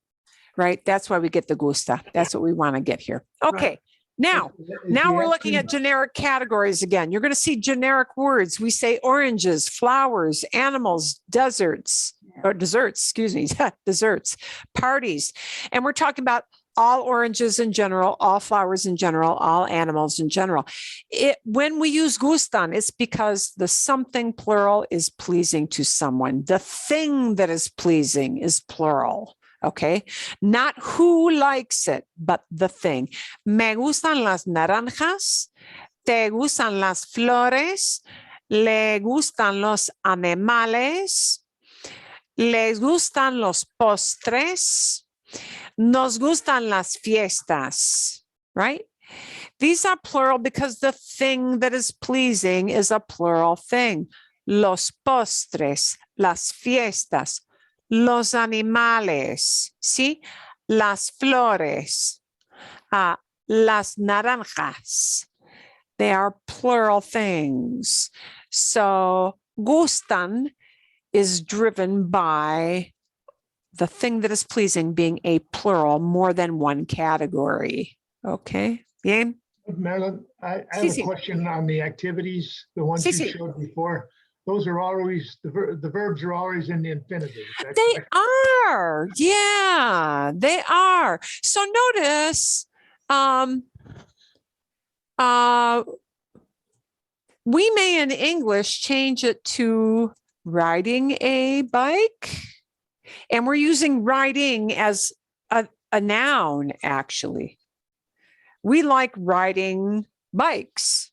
S1: Right. That's why we get the gusta. That's what we want to get here. Okay. Now we're looking at generic categories again. You're going to see generic words. We say oranges, flowers, animals, deserts, or desserts, excuse me, desserts, parties. And we're talking about all oranges in general, all flowers in general, all animals in general. When we use gustan, it's because the something plural is pleasing to someone. The thing that is pleasing is plural. Okay, not who likes it, but the thing. Me gustan las naranjas, te gustan las flores, le gustan los animales, les gustan los postres, nos gustan las fiestas, right? These are plural because the thing that is pleasing is a plural thing. Los postres, las fiestas, los animales, ¿sí? Las flores, las naranjas. They are plural things. So gustan is driven by the thing that is pleasing being a plural, more than one category. Okay, bien?
S4: Marilyn, I have a question on the activities, the ones you showed before. Those are always, the verbs are always in the infinitive.
S1: They are. Yeah, they are. So notice, we may in English change it to riding a bike. And we're using riding as a noun, actually. We like riding bikes.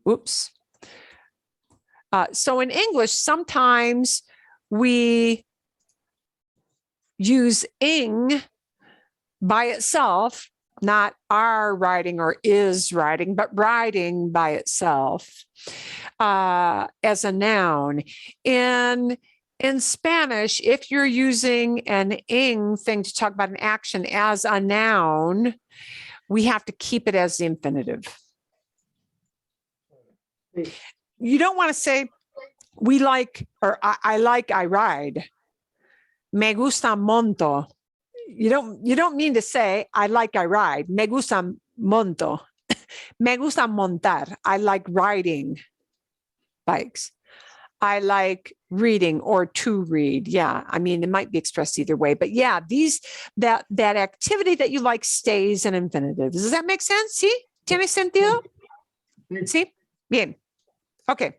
S1: Whoops. So in English, sometimes we use ing by itself, not are riding or is riding, but riding by itself as a noun. In Spanish, if you're using an ing thing to talk about an action as a noun, we have to keep it as the infinitive. You don't want to say, we like, or I like, I ride. Me gusta monto. You don't mean to say, I like, I ride. Me gusta monto. Me gusta montar. I like riding bikes. I like reading or to read. Yeah, I mean, it might be expressed either way, but yeah, that activity that you like stays in infinitive. Does that make sense? ¿Sí? ¿Tiene sentido? ¿Sí? Bien. Okay.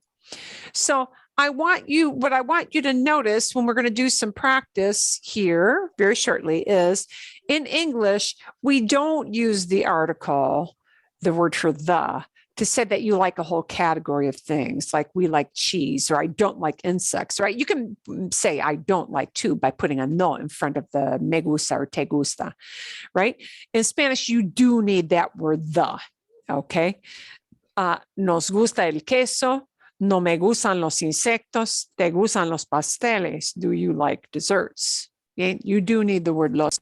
S1: So what I want you to notice when we're going to do some practice here very shortly is in English, we don't use the article, the word for the, to say that you like a whole category of things, like we like cheese, or I don't like insects, right? You can say I don't like too by putting a no in front of the me gusta or te gusta, right? In Spanish, you do need that word the, okay? Nos gusta el queso, no me gustan los insectos, te gustan los pasteles, do you like desserts? Okay? You do need the word los.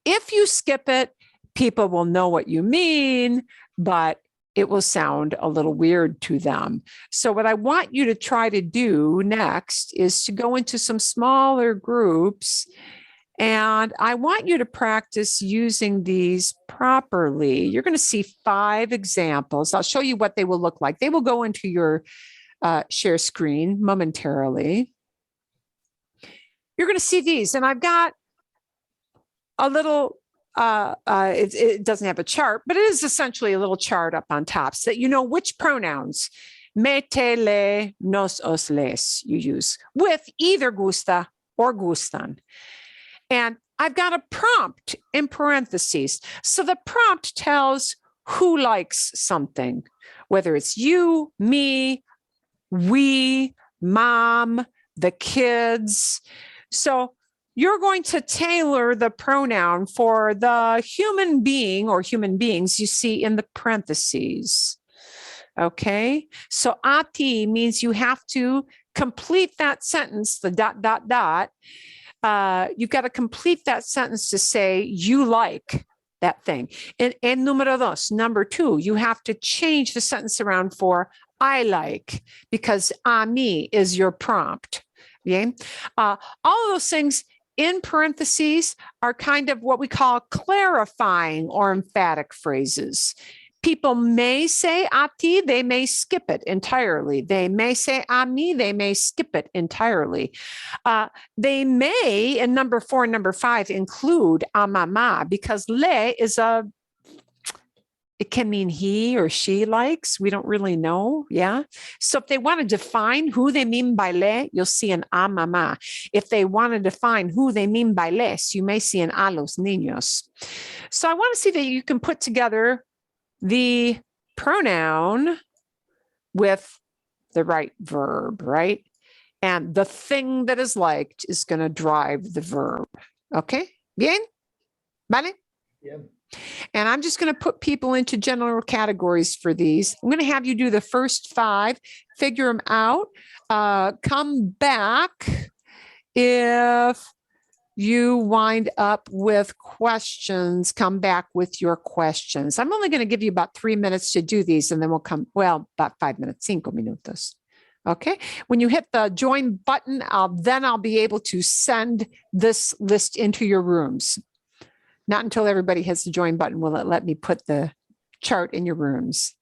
S1: If you skip it, people will know what you mean, but it will sound a little weird to them. So what I want you to try to do next is to go into some smaller groups, and I want you to practice using these properly. You're going to see 5 examples. I'll show you what they will look like. They will go into your share screen momentarily. You're going to see these, and I've got a little it doesn't have a chart, but it is essentially a little chart up on top so that you know which pronouns Me, te, le, nos, os, les you use with either gusta or gustan. And I've got a prompt in parentheses. So the prompt tells who likes something, whether it's you, me, we, mom, the kids. So you're going to tailor the pronoun for the human being or human beings you see in the parentheses. Okay, so a ti means you have to complete that sentence, the ... You've got to complete that sentence to say you like that thing. And número dos, number two, you have to change the sentence around for I like, because a mí is your prompt. Okay, all of those things in parentheses are kind of what we call clarifying or emphatic phrases. People may say a ti, they may skip it entirely. They may say a mí, they may skip it entirely. They may, in number 4 and number 5, include a mamá, because le is it can mean he or she likes. We don't really know. Yeah. So if they want to define who they mean by le, you'll see an a mamá. If they want to define who they mean by les, you may see an a los niños. So I want to see that you can put together the pronoun with the right verb, right? And the thing that is liked is going to drive the verb. Okay? Bien? Vale?
S4: Yeah.
S1: And I'm just going to put people into general categories for these. I'm going to have you do the first 5, figure them out, come back if you wind up with questions, come back with your questions. I'm only going to give you about 3 minutes to do these, and then we'll come, well, about 5 minutes, 5 minutos. Okay. When you hit the join button, then I'll be able to send this list into your rooms. Not until everybody hits the join button will it let me put the chart in your rooms.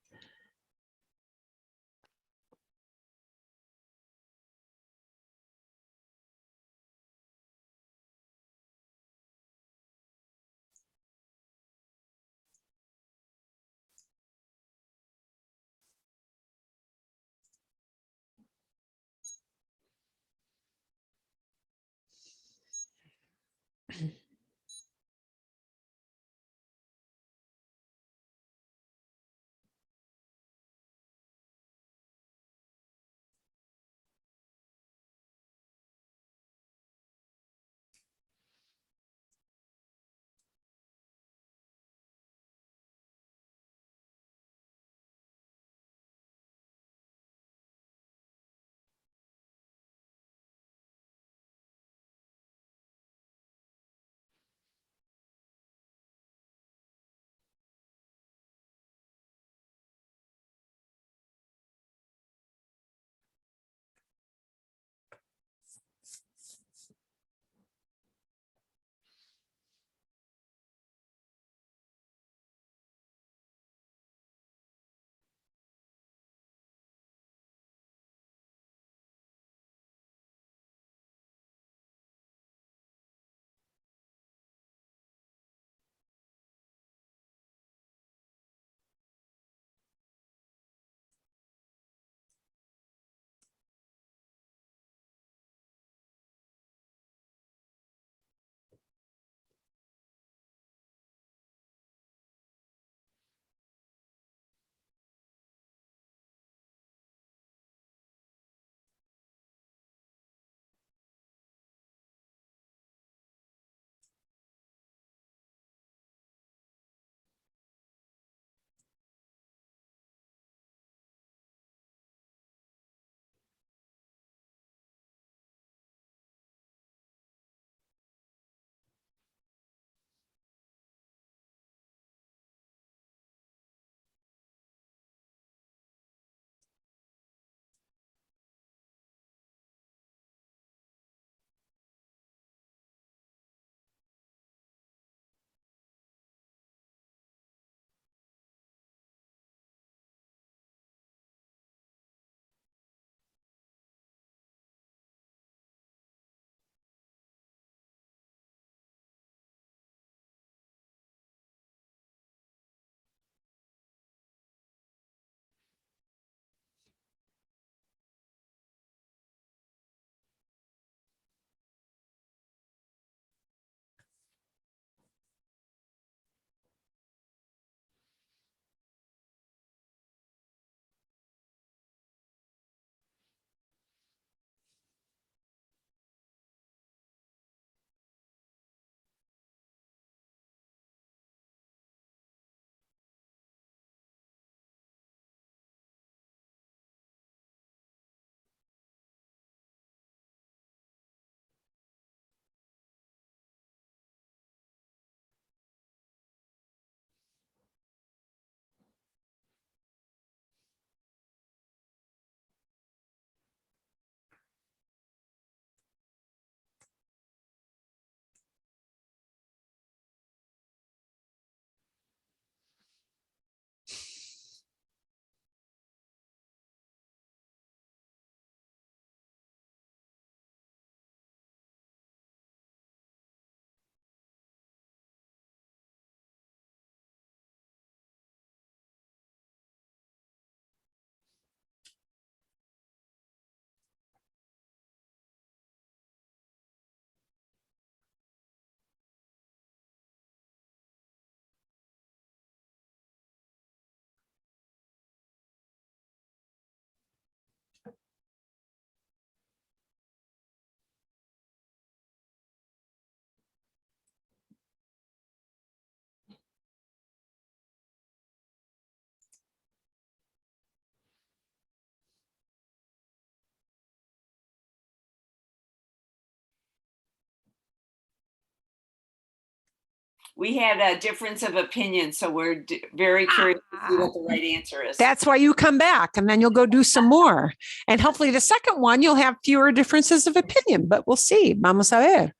S3: We had a difference of opinion, so we're very curious to see what the right answer is.
S1: That's why you come back and then you'll go do some more. And hopefully the second one, you'll have fewer differences of opinion, but we'll see. Vamos a ver.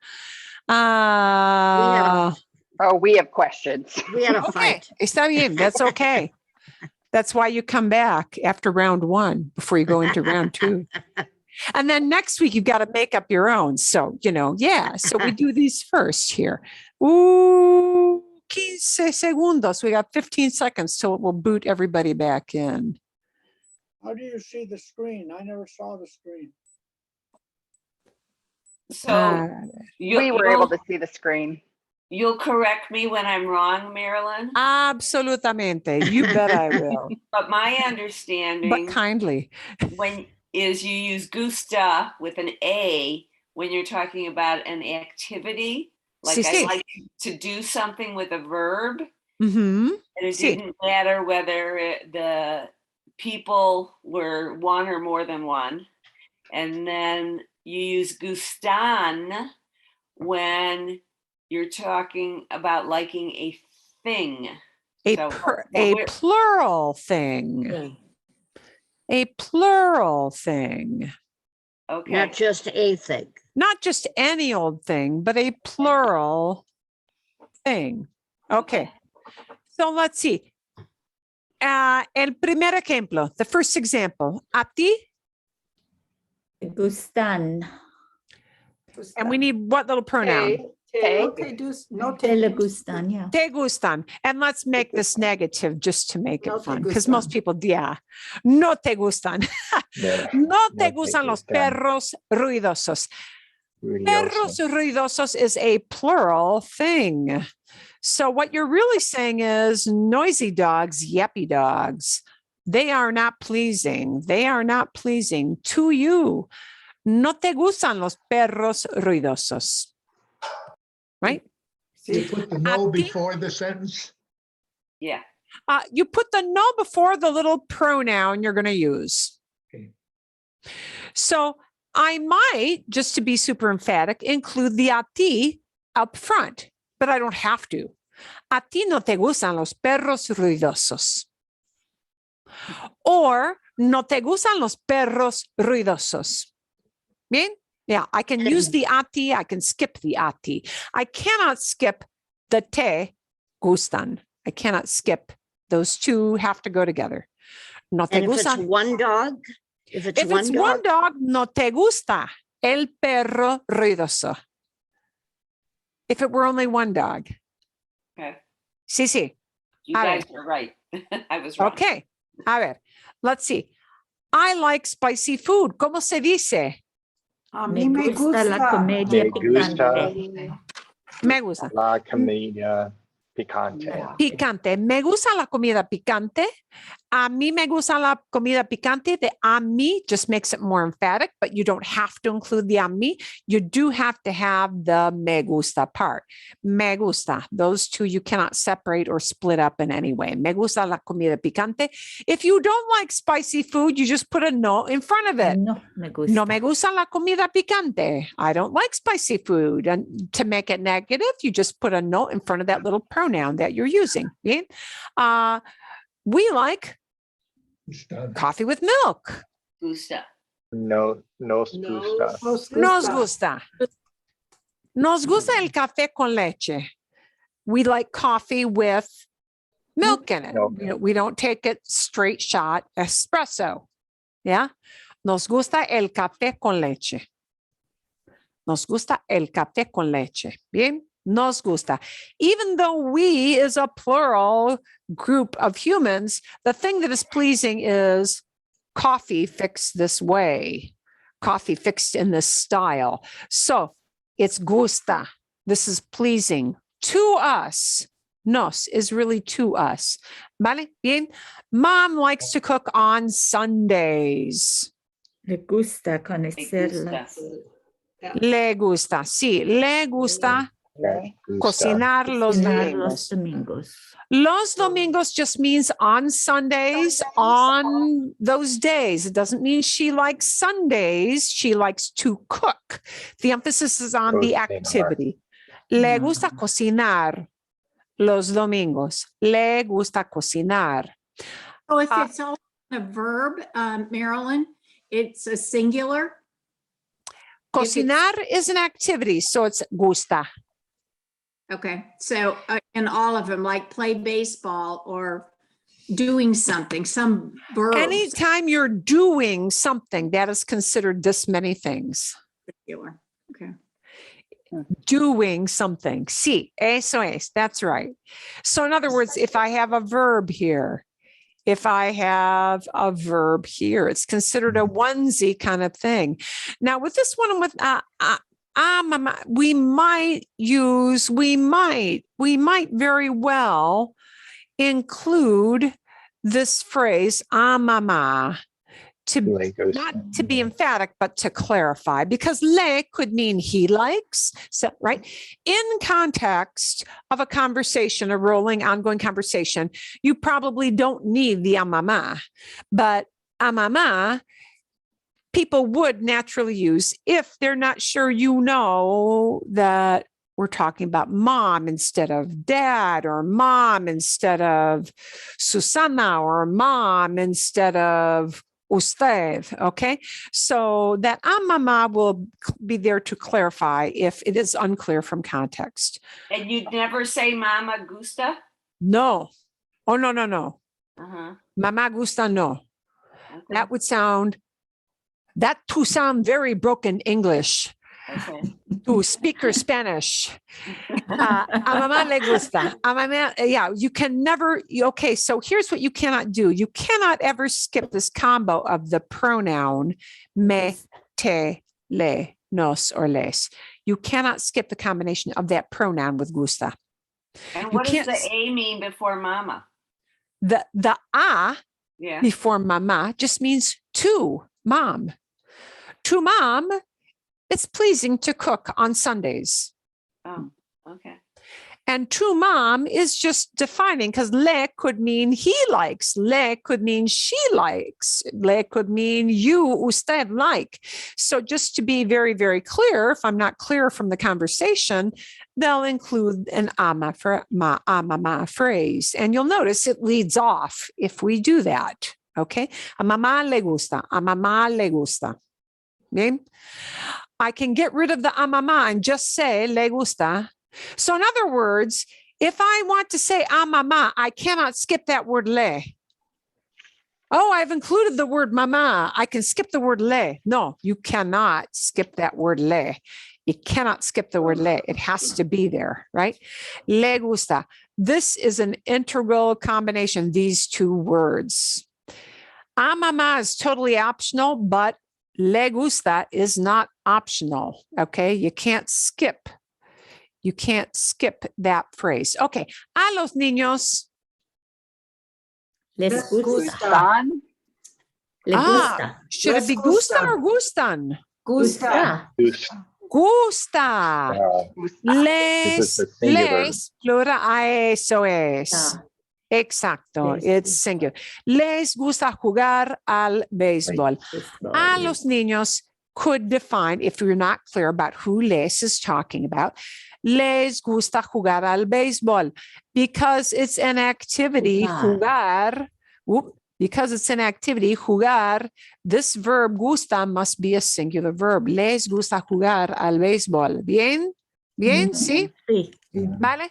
S9: Oh, we have questions.
S7: We had a
S1: Okay,
S7: fight.
S1: está bien. That's okay. That's why you come back after round one before you go into round two. And then next week, you've got to make up your own. So, yeah. So we do these first here. Ooh, 15 segundos. We got 15 seconds till it will boot everybody back in.
S11: How do you see the screen? I never saw the screen.
S3: So
S9: We were able to see the screen.
S3: You'll correct me when I'm wrong, Marilyn.
S1: Absolutamente. You bet I will.
S3: But my understanding
S1: But kindly.
S3: when is you use gusta with an A when you're talking about an activity. Like
S1: Sí,
S3: I
S1: sí.
S3: like to do something with a verb.
S1: Mm-hmm.
S3: And it
S1: Sí.
S3: didn't matter whether the people were one or more than one. And then you use gustan when you're talking about liking a thing.
S1: A
S3: So,
S1: plural thing. A plural thing.
S3: okay.
S7: Not just a thing.
S1: Not just any old thing, but a plural thing. Okay. So let's see. El primer ejemplo, the first example. A ti?
S8: Gustan.
S1: And we need what little pronoun?
S2: No te
S8: Le gustan, yeah.
S1: Te gustan. And let's make this negative just to make
S2: No
S1: it
S2: te
S1: fun. Because most
S2: gustan.
S1: people, yeah. No te gustan. No te
S6: te
S1: gustan los
S6: gustan.
S1: perros ruidosos. Perros
S6: Ruidoso.
S1: ruidosos is a plural thing. So what you're really saying is noisy dogs, yappy dogs. They are not pleasing. They are not pleasing to you. No te gustan los perros ruidosos. Right?
S4: You put the no
S1: A ti?
S4: before the sentence.
S3: Yeah.
S1: You put the no before the little pronoun you're going to use.
S4: Okay.
S1: So I might, just to be super emphatic, include the a ti up front, but I don't have to. A ti no te gustan los perros ruidosos. Or no te gustan los perros ruidosos. Bien? Yeah, I can use the a ti, I can skip the a ti. I cannot skip the te gustan. I cannot skip. Those two have to go together. No te
S7: And if it's
S1: gustan.
S7: one dog, if it's
S1: If
S7: one
S1: it's
S7: dog,
S1: one dog, no te gusta el perro ruidoso. If it were only one dog.
S3: Okay.
S1: Sí, sí.
S3: You
S1: A
S3: guys are right. I was wrong.
S1: Okay. A ver, let's see. I like spicy food. ¿Cómo se dice?
S2: A
S8: Me
S2: mí me
S8: gusta la
S2: gusta.
S8: comedia
S6: Me gusta
S8: picante.
S1: Me gusta.
S6: la comida picante.
S1: Picante. Me gusta la comida picante. A mí me gusta la comida picante. The a mí just makes it more emphatic, but you don't have to include the a mí. You do have to have the me gusta part. Me gusta. Those two you cannot separate or split up in any way. Me gusta la comida picante. If you don't like spicy food, you just put a no in front of it.
S8: No me gusta.
S1: No me gusta la comida picante. I don't like spicy food. And to make it negative, you just put a no in front of that little pronoun that you're using. Bien? We like
S4: It's done.
S1: coffee with milk.
S3: Gusta.
S6: No, nos gusta.
S1: Nos gusta. Nos gusta el café con leche. We like coffee with milk in it.
S6: Milk.
S1: We don't take it straight shot espresso. Yeah. Nos gusta el café con leche. Nos gusta el café con leche. Bien. Nos gusta. Even though we is a plural group of humans, the thing that is pleasing is coffee fixed this way, coffee fixed in this style. So it's gusta. This is pleasing to us. Nos is really to us. Vale? Bien. Mom likes to cook on Sundays.
S8: Le gusta
S3: Me
S8: conocerlas.
S3: gusta.
S1: Le gusta. Sí, le gusta
S6: Me gusta.
S1: cocinar los
S8: Cocinar los
S1: domingos.
S8: domingos.
S1: Los domingos just means on Sundays, on those days. It doesn't mean she likes Sundays. She likes to cook. The emphasis is on the
S6: Cocinar.
S1: activity. Le gusta cocinar los domingos. Le gusta cocinar.
S12: Oh, if it's all a verb, Marilyn, it's a singular.
S1: Cocinar is an activity, so it's gusta.
S12: Okay, so in all of them, like play baseball or doing something, some verbs.
S1: Anytime you're doing something, that is considered this many things.
S12: Singular. Okay.
S1: Doing something. Sí, eso es. That's right. So in other words, if I have a verb here, it's considered a onesie kind of thing. Now with this one, with we might very well include this phrase, mama, not to be emphatic, but to clarify, because le could mean he likes, so, right? In context of a conversation, a rolling, ongoing conversation, you probably don't need the mama, but mama, people would naturally use if they're not sure you know that we're talking about mom instead of dad, or mom instead of Susana, or mom instead of usted. Okay. So that mama will be there to clarify if it is unclear from context.
S3: And you'd never say mama gusta?
S1: No. Oh, no.
S3: Uh-huh.
S1: Mama gusta, no.
S3: Okay.
S1: That would sound very broken English.
S3: Okay.
S1: To speaker Spanish. A mamá le gusta. A mamá, yeah, you can never, okay, so here's what you cannot do. You cannot ever skip this combo of the pronoun me, te, le, nos, or les. You cannot skip the combination of that pronoun with gusta.
S3: And what does the A mean before mama?
S1: The a
S3: Yeah.
S1: before mama just means to mom. To mom, it's pleasing to cook on Sundays.
S3: Oh, okay.
S1: And to mom is just defining, because le could mean he likes, le could mean she likes, le could mean you, usted, like. So just to be very, very clear, if I'm not clear from the conversation, they'll include an ama for mama phrase. And you'll notice it leads off if we do that. Okay. A mamá le gusta, a mamá le gusta. Okay? I can get rid of the a mamá and just say le gusta. So in other words, if I want to say a mamá, I cannot skip that word le. Oh, I've included the word mama. I can skip the word le. No, you cannot skip that word le. You cannot skip the word le. It has to be there, right? Le gusta. This is an integral combination, these two words. A mamá is totally optional, but le gusta is not optional. Okay. You can't skip that phrase. Okay. A los niños.
S8: Les gusta.
S9: Gustan.
S8: Le gusta.
S1: Should it be gustan or gustan?
S8: Gusta.
S1: Gusta. Les, plural, eso es. Exacto, it's singular. Les gusta jugar al béisbol. A los niños could define, if you're not clear about who les is talking about, les gusta jugar al béisbol because it's an activity, jugar. Because it's an activity, jugar, this verb gusta must be a singular verb. Les gusta jugar al béisbol. Bien? Bien? ¿Sí?
S8: Sí.
S1: Vale?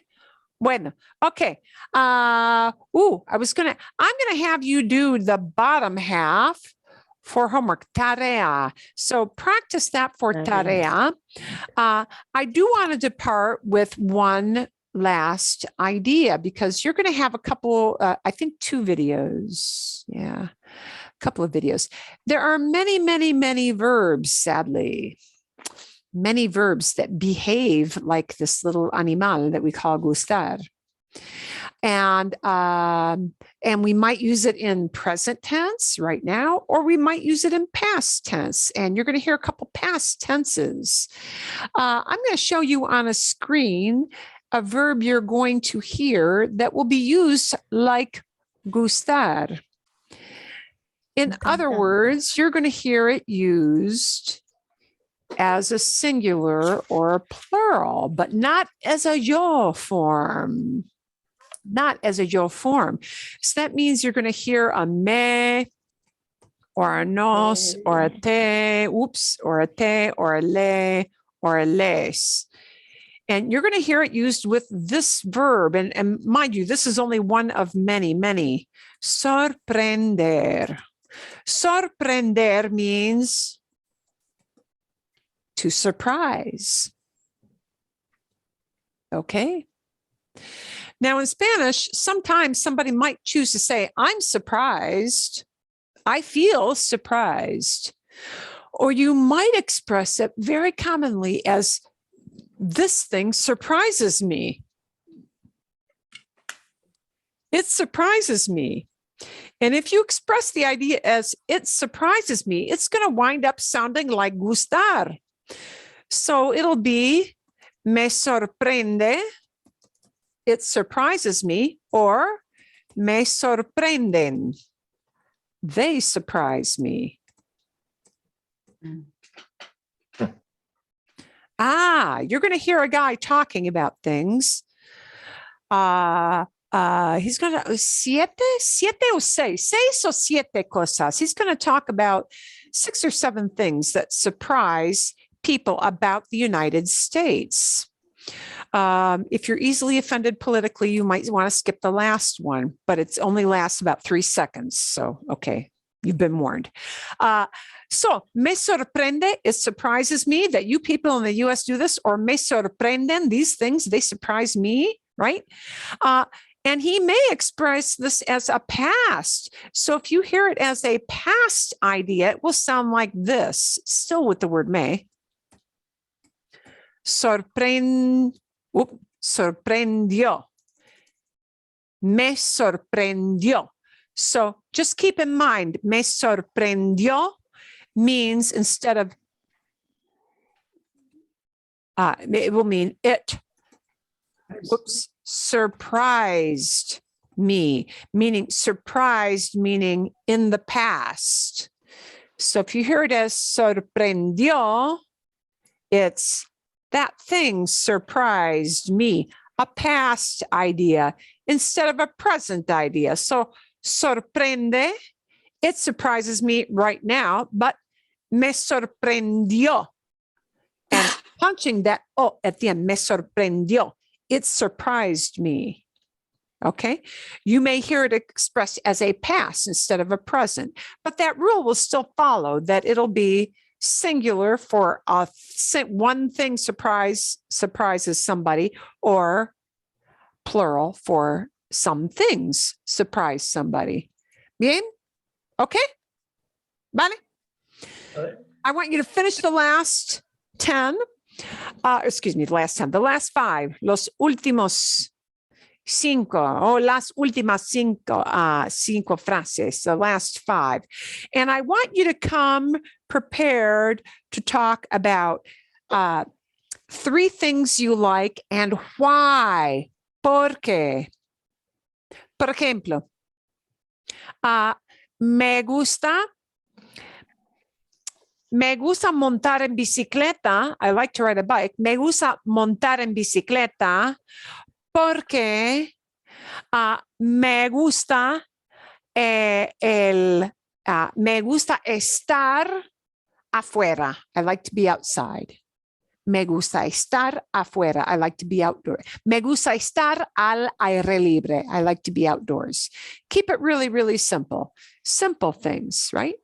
S1: Bueno, okay. I'm gonna have you do the bottom half for homework, tarea. So practice that for tarea. I do want to depart with one last idea, because you're going to have a couple, I think 2 videos. Yeah, a couple of videos. There are many, many, many verbs, sadly. Many verbs that behave like this little animal that we call gustar. And we might use it in present tense right now, or we might use it in past tense. And you're going to hear a couple past tenses. I'm going to show you on a screen a verb you're going to hear that will be used like gustar. In other words, you're going to hear it used as a singular or a plural, but not as a yo form. not as a yo form. So that means you're going to hear a me or a nos or a te, or a te or a le or a les. And you're going to hear it used with this verb. And mind you, this is only one of many, many. Sorprender. Sorprender means to surprise. Okay. Now in Spanish, sometimes somebody might choose to say, I'm surprised. I feel surprised. Or you might express it very commonly as, this thing surprises me. It surprises me. And if you express the idea as it surprises me, it's going to wind up sounding like gustar. So it'll be me sorprende, it surprises me, or me sorprenden, they surprise me. You're going to hear a guy talking about things. He's going to siete o seis o siete cosas. He's going to talk about 6 or 7 things that surprise people about the United States. If you're easily offended politically, you might want to skip the last one, but it only lasts about 3 seconds. So, okay, you've been warned. So, me sorprende, it surprises me that you people in the US do this, or me sorprenden, these things, they surprise me, right? And he may express this as a past. So if you hear it as a past idea, it will sound like this, still with the word me. Sorprendió. Me sorprendió. So just keep in mind, me sorprendió means instead of, it will mean it. Surprised me, meaning surprised, meaning in the past. So if you hear it as sorprendió, it's that thing surprised me, a past idea instead of a present idea. So sorprende, it surprises me right now, but me sorprendió. And punching that O at the end, me sorprendió. It surprised me. Okay. You may hear it expressed as a past instead of a present, but that rule will still follow, that it'll be singular for one thing surprises somebody, or plural for some things surprise somebody. Bien? Okay. Vale. I want you to finish the last 10. The last 10, the last 5, los últimos 5, o las últimas 5 frases, the last 5. And I want you to come prepared to talk about 3 things you like and why. ¿Por qué? Por ejemplo, me gusta montar en bicicleta. I like to ride a bike. Me gusta montar en bicicleta porque me gusta me gusta estar afuera. I like to be outside. Me gusta estar afuera. I like to be outdoors. Me gusta estar al aire libre. I like to be outdoors. Keep it really, really simple. Simple things, right?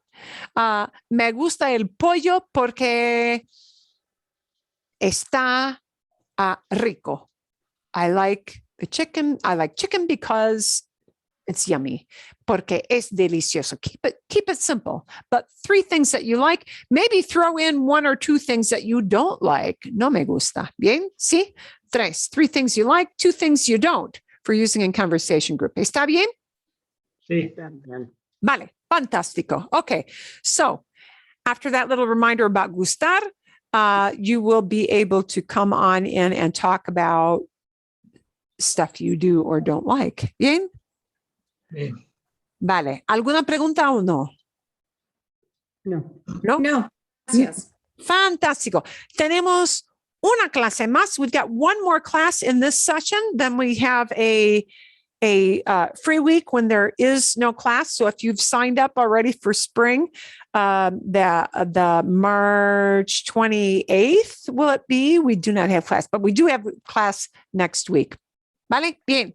S1: Me gusta el pollo porque está rico. I like the chicken. I like chicken because it's yummy. Porque es delicioso. Keep it simple. But 3 things that you like. Maybe throw in 1 or 2 things that you don't like. No me gusta. Bien? Sí? 3 things you like, 2 things you don't for using in conversation group. ¿Está bien?
S4: Sí.
S1: Vale. Fantástico. Okay. So after that little reminder about gustar, you will be able to come on in and talk about stuff you do or don't like. Bien?
S4: Bien.
S1: Vale. ¿Alguna pregunta o no?
S10: No.
S1: No?
S12: No, gracias.
S1: Fantástico. Tenemos una clase más. We've got one more class in this session. Then we have a a free week when there is no class. So if you've signed up already for spring, the March 28th, will it be? We do not have class, but we do have class next week. ¿Vale? Bien.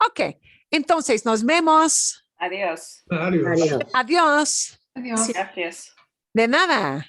S1: Ok. Entonces, nos vemos.
S3: Adiós.
S4: Adiós.
S7: Adiós.
S1: Adiós.
S3: Gracias.
S1: De nada.